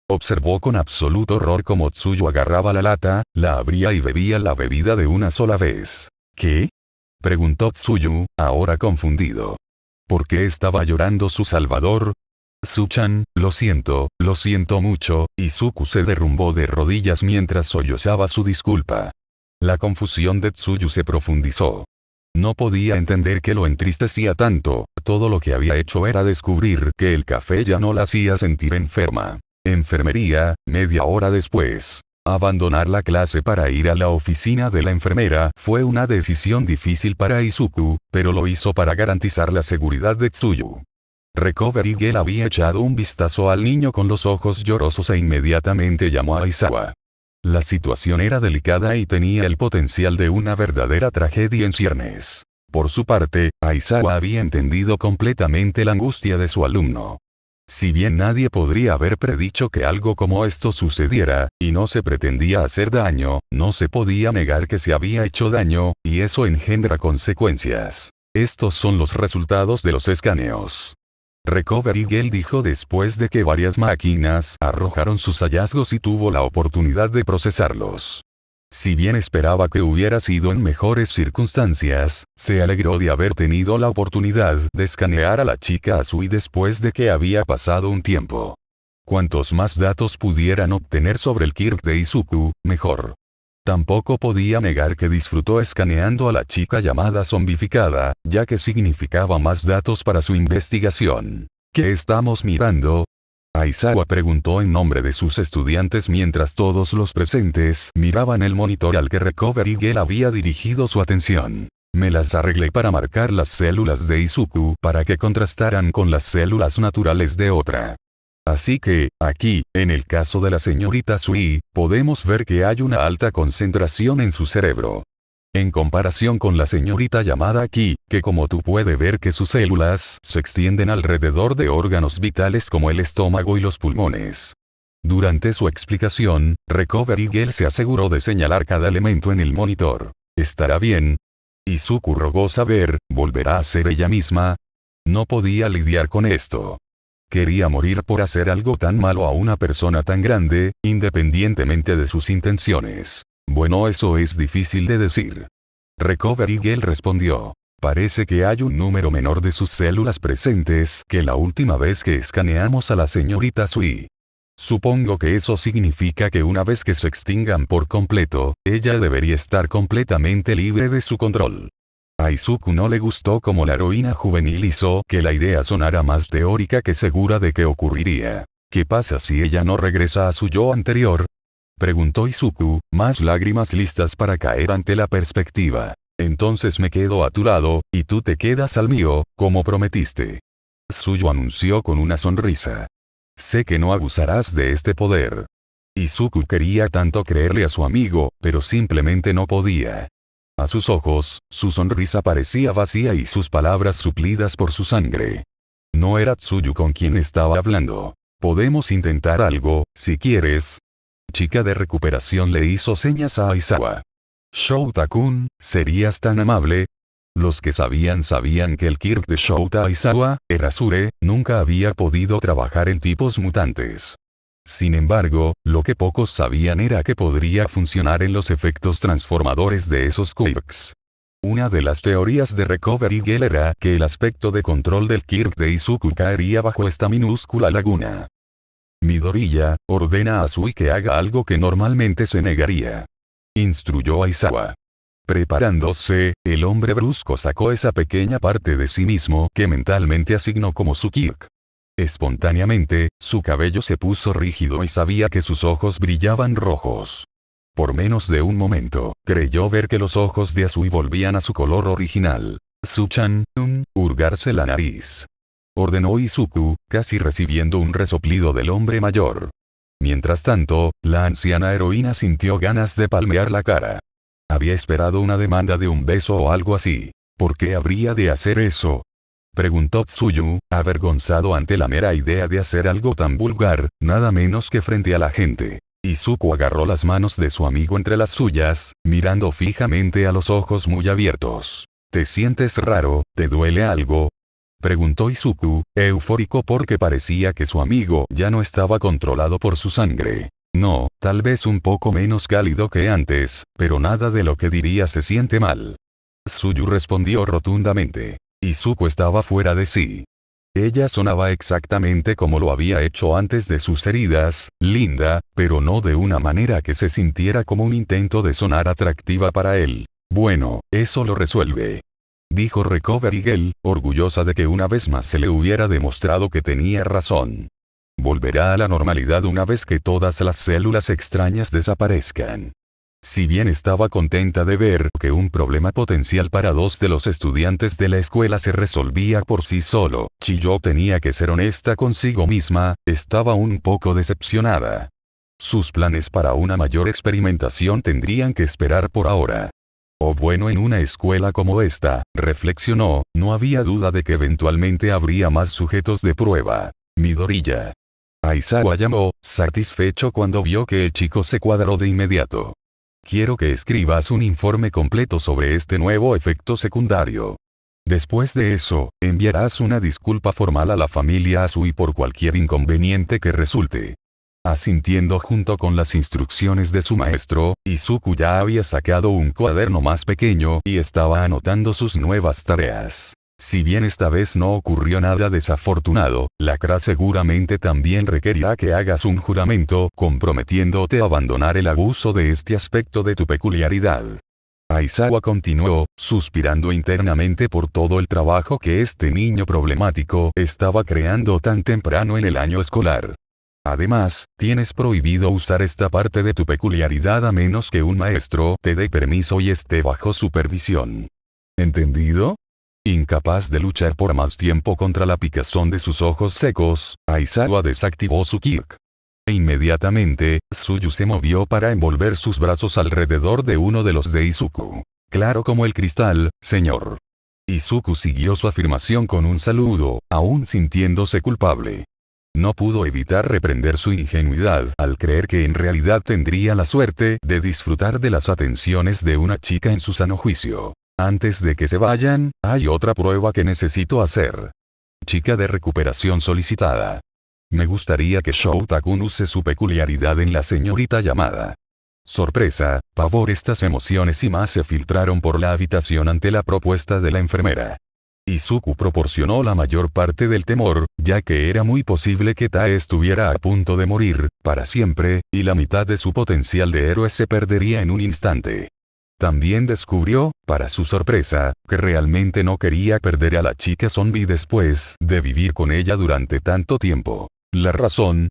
Observó con absoluto horror cómo Tsuyu agarraba la lata, la abría y bebía la bebida de una sola vez. ¿Qué? Preguntó Tsuyu, ahora confundido. ¿Por qué estaba llorando su salvador? Su-chan, lo siento mucho, Izuku se derrumbó de rodillas mientras sollozaba su disculpa. La confusión de Tsuyu se profundizó. No podía entender qué lo entristecía tanto, todo lo que había hecho era descubrir que el café ya no la hacía sentir enferma. Enfermería, media hora después. Abandonar la clase para ir a la oficina de la enfermera fue una decisión difícil para Izuku, pero lo hizo para garantizar la seguridad de Tsuyu. Recovery Girl había echado un vistazo al niño con los ojos llorosos e inmediatamente llamó a Aizawa. La situación era delicada y tenía el potencial de una verdadera tragedia en ciernes. Por su parte, Aizawa había entendido completamente la angustia de su alumno. Si bien nadie podría haber predicho que algo como esto sucediera, y no se pretendía hacer daño, no se podía negar que se había hecho daño, y eso engendra consecuencias. Estos son los resultados de los escaneos. Recovery Girl dijo después de que varias máquinas arrojaron sus hallazgos y tuvo la oportunidad de procesarlos. Si bien esperaba que hubiera sido en mejores circunstancias, se alegró de haber tenido la oportunidad de escanear a la chica Azui después de que había pasado un tiempo. Cuantos más datos pudieran obtener sobre el Kirk de Izuku, mejor. Tampoco podía negar que disfrutó escaneando a la chica llamada zombificada, ya que significaba más datos para su investigación. ¿Qué estamos mirando? Aizawa preguntó en nombre de sus estudiantes mientras todos los presentes miraban el monitor al que Recovery Girl había dirigido su atención. Me las arreglé para marcar las células de Izuku para que contrastaran con las células naturales de otra. Así que, aquí, en el caso de la señorita Sui, podemos ver que hay una alta concentración en su cerebro. En comparación con la señorita llamada Ki, que como tú puedes ver que sus células se extienden alrededor de órganos vitales como el estómago y los pulmones. Durante su explicación, Recovery Girl se aseguró de señalar cada elemento en el monitor. ¿Estará bien? Izuku rogó saber, ¿volverá a ser ella misma? No podía lidiar con esto. Quería morir por hacer algo tan malo a una persona tan grande, independientemente de sus intenciones. Bueno, eso es difícil de decir. Recovery Girl respondió. Parece que hay un número menor de sus células presentes que la última vez que escaneamos a la señorita Sui. Supongo que eso significa que una vez que se extingan por completo, ella debería estar completamente libre de su control. A Izuku no le gustó como la heroína juvenil hizo que la idea sonara más teórica que segura de que ocurriría. ¿Qué pasa si ella no regresa a su yo anterior? Preguntó Izuku, más lágrimas listas para caer ante la perspectiva. Entonces me quedo a tu lado, y tú te quedas al mío, como prometiste. Tsuyu anunció con una sonrisa. Sé que no abusarás de este poder. Izuku quería tanto creerle a su amigo, pero simplemente no podía. A sus ojos, su sonrisa parecía vacía y sus palabras suplidas por su sangre. No era Tsuyu con quien estaba hablando. Podemos intentar algo, si quieres. Chica de recuperación le hizo señas a Aizawa. Shouta-kun, ¿serías tan amable? Los que sabían que el Kirk de Shouta Aizawa, Erasure, nunca había podido trabajar en tipos mutantes. Sin embargo, lo que pocos sabían era que podría funcionar en los efectos transformadores de esos quirks. Una de las teorías de Recovery Girl era que el aspecto de control del Kirk de Izuku caería bajo esta minúscula laguna. Midoriya, ordena a Sui que haga algo que normalmente se negaría. Instruyó a Aizawa. Preparándose, el hombre brusco sacó esa pequeña parte de sí mismo que mentalmente asignó como su Kirk. Espontáneamente, su cabello se puso rígido y sabía que sus ojos brillaban rojos. Por menos de un momento, creyó ver que los ojos de Azui volvían a su color original. Suchan, hurgarse la nariz. Ordenó Izuku, casi recibiendo un resoplido del hombre mayor. Mientras tanto, la anciana heroína sintió ganas de palmear la cara. Había esperado una demanda de un beso o algo así. ¿Por qué habría de hacer eso? Preguntó Tsuyu, avergonzado ante la mera idea de hacer algo tan vulgar, nada menos que frente a la gente. Izuku agarró las manos de su amigo entre las suyas, mirando fijamente a los ojos muy abiertos. ¿Te sientes raro? ¿Te duele algo? Preguntó Izuku, eufórico porque parecía que su amigo ya no estaba controlado por su sangre. No, tal vez un poco menos cálido que antes, pero nada de lo que diría se siente mal. Tsuyu respondió rotundamente. Izuku estaba fuera de sí. Ella sonaba exactamente como lo había hecho antes de sus heridas, linda, pero no de una manera que se sintiera como un intento de sonar atractiva para él. Bueno, eso lo resuelve. Dijo Recovery Girl, orgullosa de que una vez más se le hubiera demostrado que tenía razón. Volverá a la normalidad una vez que todas las células extrañas desaparezcan. Si bien estaba contenta de ver que un problema potencial para dos de los estudiantes de la escuela se resolvía por sí solo, Chiyo tenía que ser honesta consigo misma, estaba un poco decepcionada. Sus planes para una mayor experimentación tendrían que esperar por ahora. O bueno, en una escuela como esta, reflexionó, no había duda de que eventualmente habría más sujetos de prueba. Midoriya. Aizawa llamó, satisfecho cuando vio que el chico se cuadró de inmediato. Quiero que escribas un informe completo sobre este nuevo efecto secundario. Después de eso, enviarás una disculpa formal a la familia Azui por cualquier inconveniente que resulte. Asintiendo junto con las instrucciones de su maestro, Izuku ya había sacado un cuaderno más pequeño y estaba anotando sus nuevas tareas. Si bien esta vez no ocurrió nada desafortunado, la CRA seguramente también requerirá que hagas un juramento comprometiéndote a abandonar el abuso de este aspecto de tu peculiaridad. Aizawa continuó, suspirando internamente por todo el trabajo que este niño problemático estaba creando tan temprano en el año escolar. Además, tienes prohibido usar esta parte de tu peculiaridad a menos que un maestro te dé permiso y esté bajo supervisión. ¿Entendido? Incapaz de luchar por más tiempo contra la picazón de sus ojos secos, Aizawa desactivó su Kirk. Inmediatamente, Tsuyu se movió para envolver sus brazos alrededor de uno de los de Izuku. Claro como el cristal, señor. Izuku siguió su afirmación con un saludo, aún sintiéndose culpable. No pudo evitar reprender su ingenuidad al creer que en realidad tendría la suerte de disfrutar de las atenciones de una chica en su sano juicio. Antes de que se vayan, hay otra prueba que necesito hacer. Chica de recuperación solicitada. Me gustaría que Shouta-kun use su peculiaridad en la señorita llamada. Sorpresa, pavor, estas emociones y más se filtraron por la habitación ante la propuesta de la enfermera. Izuku proporcionó la mayor parte del temor, ya que era muy posible que Tae estuviera a punto de morir, para siempre, y la mitad de su potencial de héroe se perdería en un instante. También descubrió, para su sorpresa, que realmente no quería perder a la chica zombie después de vivir con ella durante tanto tiempo. La razón.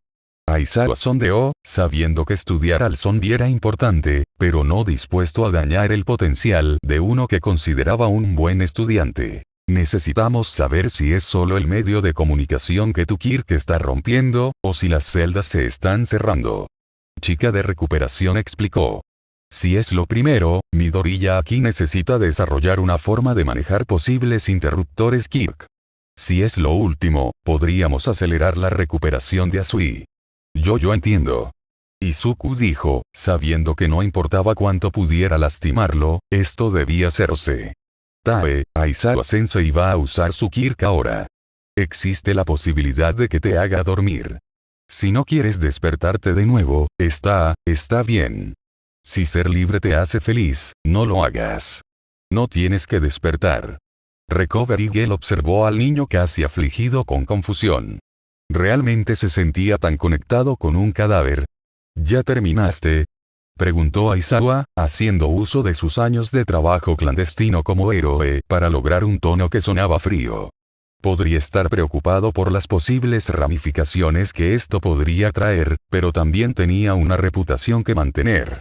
Aizawa sondeó, sabiendo que estudiar al zombie era importante, pero no dispuesto a dañar el potencial de uno que consideraba un buen estudiante. Necesitamos saber si es solo el medio de comunicación que tu Kirk está rompiendo, o si las celdas se están cerrando. Chica de recuperación explicó. Si es lo primero, Midoriya aquí necesita desarrollar una forma de manejar posibles interruptores Kirk. Si es lo último, podríamos acelerar la recuperación de Asui. Yo entiendo. Izuku dijo, sabiendo que no importaba cuánto pudiera lastimarlo, esto debía hacerse. Tae, Aizawa-sensei va a usar su Kirk ahora. Existe la posibilidad de que te haga dormir. Si no quieres despertarte de nuevo, está bien. Si ser libre te hace feliz, no lo hagas. No tienes que despertar. Recovery Girl observó al niño casi afligido con confusión. ¿Realmente se sentía tan conectado con un cadáver? ¿Ya terminaste? Preguntó Aizawa, haciendo uso de sus años de trabajo clandestino como héroe para lograr un tono que sonaba frío. Podría estar preocupado por las posibles ramificaciones que esto podría traer, pero también tenía una reputación que mantener.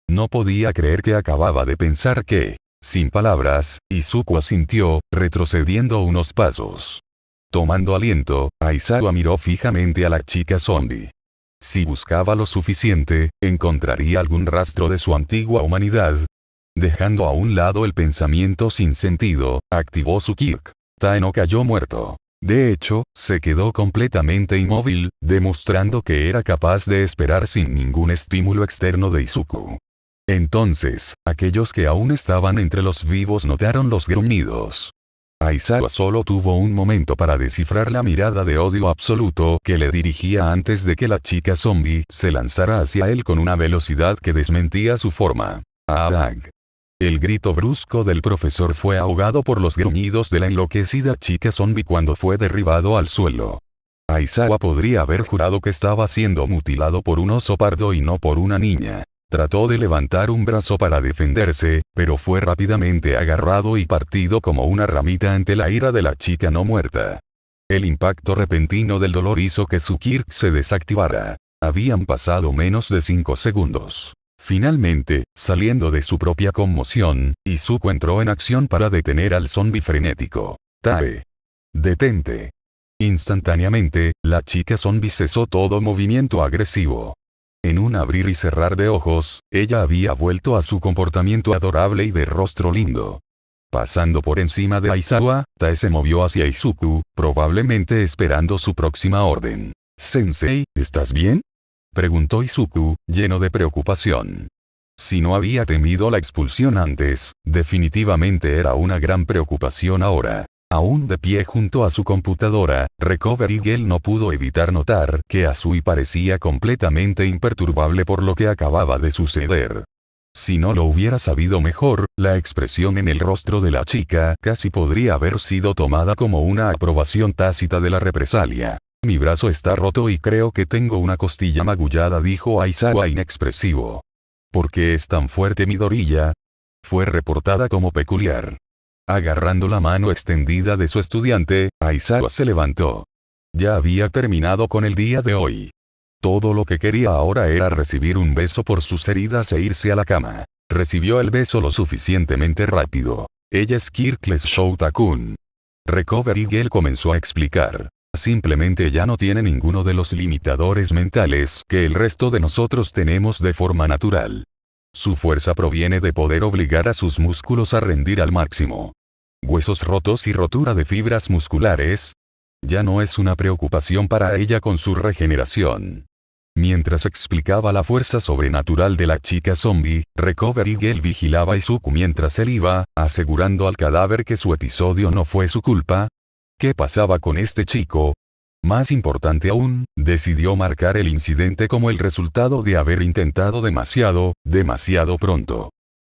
No podía creer que acababa de pensar que, sin palabras, Izuku asintió, retrocediendo unos pasos. Tomando aliento, Aizawa miró fijamente a la chica zombie. Si buscaba lo suficiente, encontraría algún rastro de su antigua humanidad. Dejando a un lado el pensamiento sin sentido, activó su Kirk. Tae no cayó muerto. De hecho, se quedó completamente inmóvil, demostrando que era capaz de esperar sin ningún estímulo externo de Izuku. Entonces, aquellos que aún estaban entre los vivos notaron los gruñidos. Aizawa solo tuvo un momento para descifrar la mirada de odio absoluto que le dirigía antes de que la chica zombie se lanzara hacia él con una velocidad que desmentía su forma. ¡Adag! El grito brusco del profesor fue ahogado por los gruñidos de la enloquecida chica zombie cuando fue derribado al suelo. Aizawa podría haber jurado que estaba siendo mutilado por un oso pardo y no por una niña. Trató de levantar un brazo para defenderse, pero fue rápidamente agarrado y partido como una ramita ante la ira de la chica no muerta. El impacto repentino del dolor hizo que su Kirk se desactivara. Habían pasado menos de 5 segundos. Finalmente, saliendo de su propia conmoción, Izuku entró en acción para detener al zombie frenético. Tae. Detente. Instantáneamente, la chica zombie cesó todo movimiento agresivo. En un abrir y cerrar de ojos, ella había vuelto a su comportamiento adorable y de rostro lindo. Pasando por encima de Aizawa, Tae se movió hacia Izuku, probablemente esperando su próxima orden. «Sensei, ¿estás bien?», preguntó Izuku, lleno de preocupación. Si no había temido la expulsión antes, definitivamente era una gran preocupación ahora. Aún de pie junto a su computadora, Recovery Girl no pudo evitar notar que Azui parecía completamente imperturbable por lo que acababa de suceder. Si no lo hubiera sabido mejor, la expresión en el rostro de la chica casi podría haber sido tomada como una aprobación tácita de la represalia. Mi brazo está roto y creo que tengo una costilla magullada, dijo Aizawa inexpresivo. ¿Por qué es tan fuerte Midoriya? Fue reportada como peculiar. Agarrando la mano extendida de su estudiante, Aizawa se levantó. Ya había terminado con el día de hoy. Todo lo que quería ahora era recibir un beso por sus heridas e irse a la cama. Recibió el beso lo suficientemente rápido. Ella es Kirkles Shouta-kun. Recovery Girl comenzó a explicar. Simplemente ya no tiene ninguno de los limitadores mentales que el resto de nosotros tenemos de forma natural. Su fuerza proviene de poder obligar a sus músculos a rendir al máximo. Huesos rotos y rotura de fibras musculares. Ya no es una preocupación para ella con su regeneración. Mientras explicaba la fuerza sobrenatural de la chica zombie, Recovery Girl vigilaba a Izuku mientras él iba, asegurando al cadáver que su episodio no fue su culpa. ¿Qué pasaba con este chico? Más importante aún, decidió marcar el incidente como el resultado de haber intentado demasiado pronto.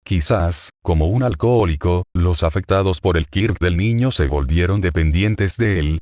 Quizás, como un alcohólico, los afectados por el quirk del niño se volvieron dependientes de él.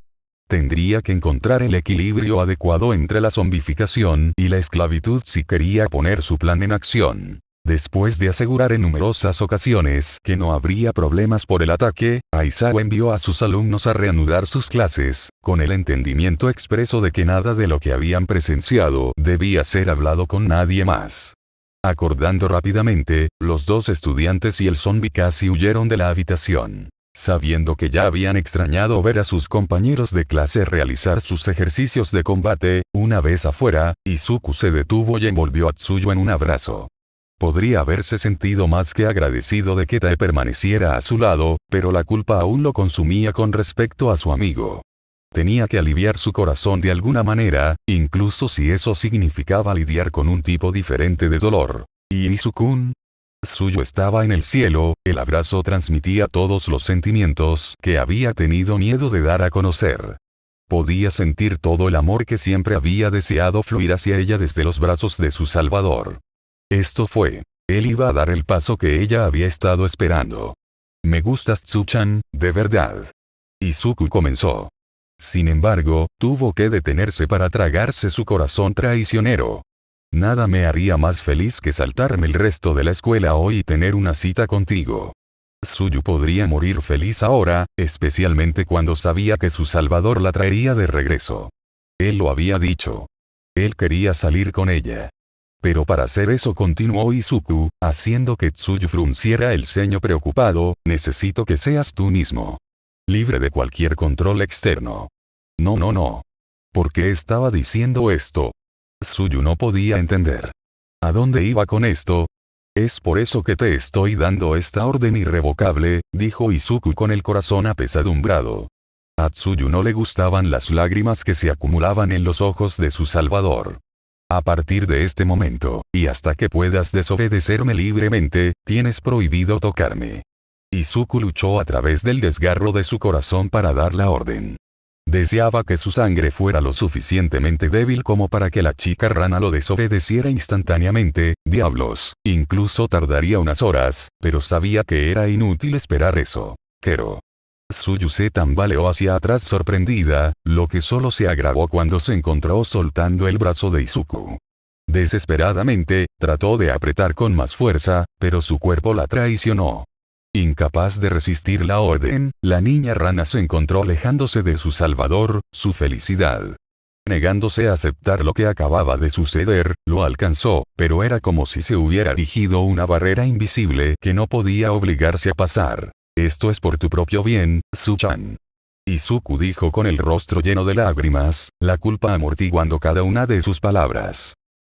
Tendría que encontrar el equilibrio adecuado entre la zombificación y la esclavitud si quería poner su plan en acción. Después de asegurar en numerosas ocasiones que no habría problemas por el ataque, Aizawa envió a sus alumnos a reanudar sus clases, con el entendimiento expreso de que nada de lo que habían presenciado debía ser hablado con nadie más. Acordando rápidamente, los dos estudiantes y el zombie casi huyeron de la habitación. Sabiendo que ya habían extrañado ver a sus compañeros de clase realizar sus ejercicios de combate, una vez afuera, Izuku se detuvo y envolvió a Tsuyu en un abrazo. Podría haberse sentido más que agradecido de que Tae permaneciera a su lado, pero la culpa aún lo consumía con respecto a su amigo. Tenía que aliviar su corazón de alguna manera, incluso si eso significaba lidiar con un tipo diferente de dolor. ¿Y Izuku? Tsuyu estaba en el cielo, el abrazo transmitía todos los sentimientos que había tenido miedo de dar a conocer. Podía sentir todo el amor que siempre había deseado fluir hacia ella desde los brazos de su salvador. Esto fue. Él iba a dar el paso que ella había estado esperando. Me gustas Tsuchan, de verdad. Izuku comenzó. Sin embargo, tuvo que detenerse para tragarse su corazón traicionero. Nada me haría más feliz que saltarme el resto de la escuela hoy y tener una cita contigo. Tsuyu podría morir feliz ahora, especialmente cuando sabía que su salvador la traería de regreso. Él lo había dicho. Él quería salir con ella. Pero para hacer eso, continuó Izuku, haciendo que Tsuyu frunciera el ceño preocupado, necesito que seas tú mismo. Libre de cualquier control externo. No. ¿Por qué estaba diciendo esto? Tsuyu no podía entender. ¿A dónde iba con esto? Es por eso que te estoy dando esta orden irrevocable, dijo Izuku con el corazón apesadumbrado. A Tsuyu no le gustaban las lágrimas que se acumulaban en los ojos de su salvador. A partir de este momento, y hasta que puedas desobedecerme libremente, tienes prohibido tocarme. Izuku luchó a través del desgarro de su corazón para dar la orden. Deseaba que su sangre fuera lo suficientemente débil como para que la chica rana lo desobedeciera instantáneamente, diablos, incluso tardaría unas horas, pero sabía que era inútil esperar eso. Kero. Tsuyu se tambaleó hacia atrás sorprendida, lo que solo se agravó cuando se encontró soltando el brazo de Izuku. Desesperadamente, trató de apretar con más fuerza, pero su cuerpo la traicionó. Incapaz de resistir la orden, la niña rana se encontró alejándose de su salvador, su felicidad. Negándose a aceptar lo que acababa de suceder, lo alcanzó, pero era como si se hubiera erigido una barrera invisible que no podía obligarse a pasar. Esto es por tu propio bien, Tsuchan. Izuku dijo con el rostro lleno de lágrimas, la culpa amortiguando cada una de sus palabras.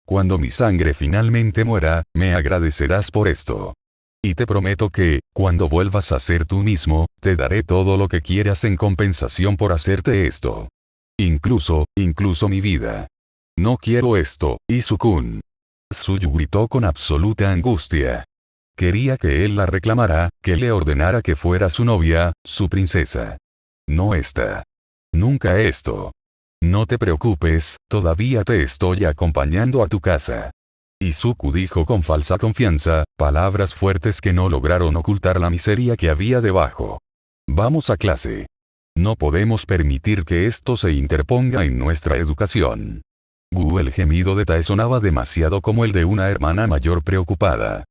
Cuando mi sangre finalmente muera, me agradecerás por esto. Y te prometo que, cuando vuelvas a ser tú mismo, te daré todo lo que quieras en compensación por hacerte esto. Incluso mi vida. No quiero esto, Izuku. Tsuyu gritó con absoluta angustia. Quería que él la reclamara, que le ordenara que fuera su novia, su princesa. No esta. Nunca esto. No te preocupes, todavía te estoy acompañando a tu casa. Izuku dijo con falsa confianza, palabras fuertes que no lograron ocultar la miseria que había debajo. Vamos a clase. No podemos permitir que esto se interponga en nuestra educación. El gemido de Tae sonaba demasiado como el de una hermana mayor preocupada.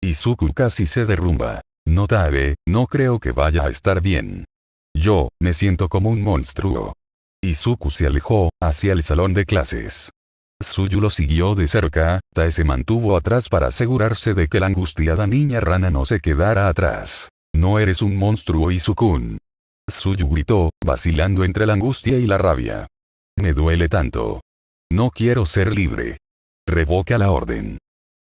Izuku casi se derrumba. No Tae, no creo que vaya a estar bien. Yo, me siento como un monstruo. Izuku se alejó, hacia el salón de clases. Tsuyu lo siguió de cerca, Tae se mantuvo atrás para asegurarse de que la angustiada niña rana no se quedara atrás. No eres un monstruo, Izuku. Tsuyu gritó, vacilando entre la angustia y la rabia. Me duele tanto. No quiero ser libre. Revoca la orden.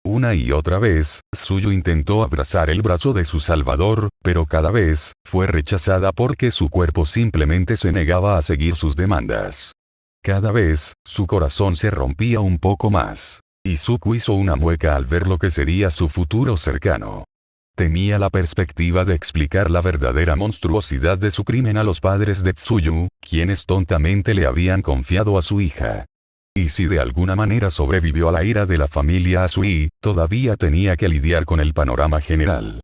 Una y otra vez, Tsuyu intentó abrazar el brazo de su salvador, pero cada vez, fue rechazada porque su cuerpo simplemente se negaba a seguir sus demandas. Cada vez, su corazón se rompía un poco más. Izuku hizo una mueca al ver lo que sería su futuro cercano. Temía la perspectiva de explicar la verdadera monstruosidad de su crimen a los padres de Tsuyu, quienes tontamente le habían confiado a su hija. Y si de alguna manera sobrevivió a la ira de la familia Asui, todavía tenía que lidiar con el panorama general.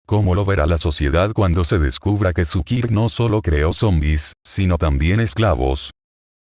¿Cómo lo verá la sociedad cuando se descubra que Tsukir no solo creó zombies, sino también esclavos,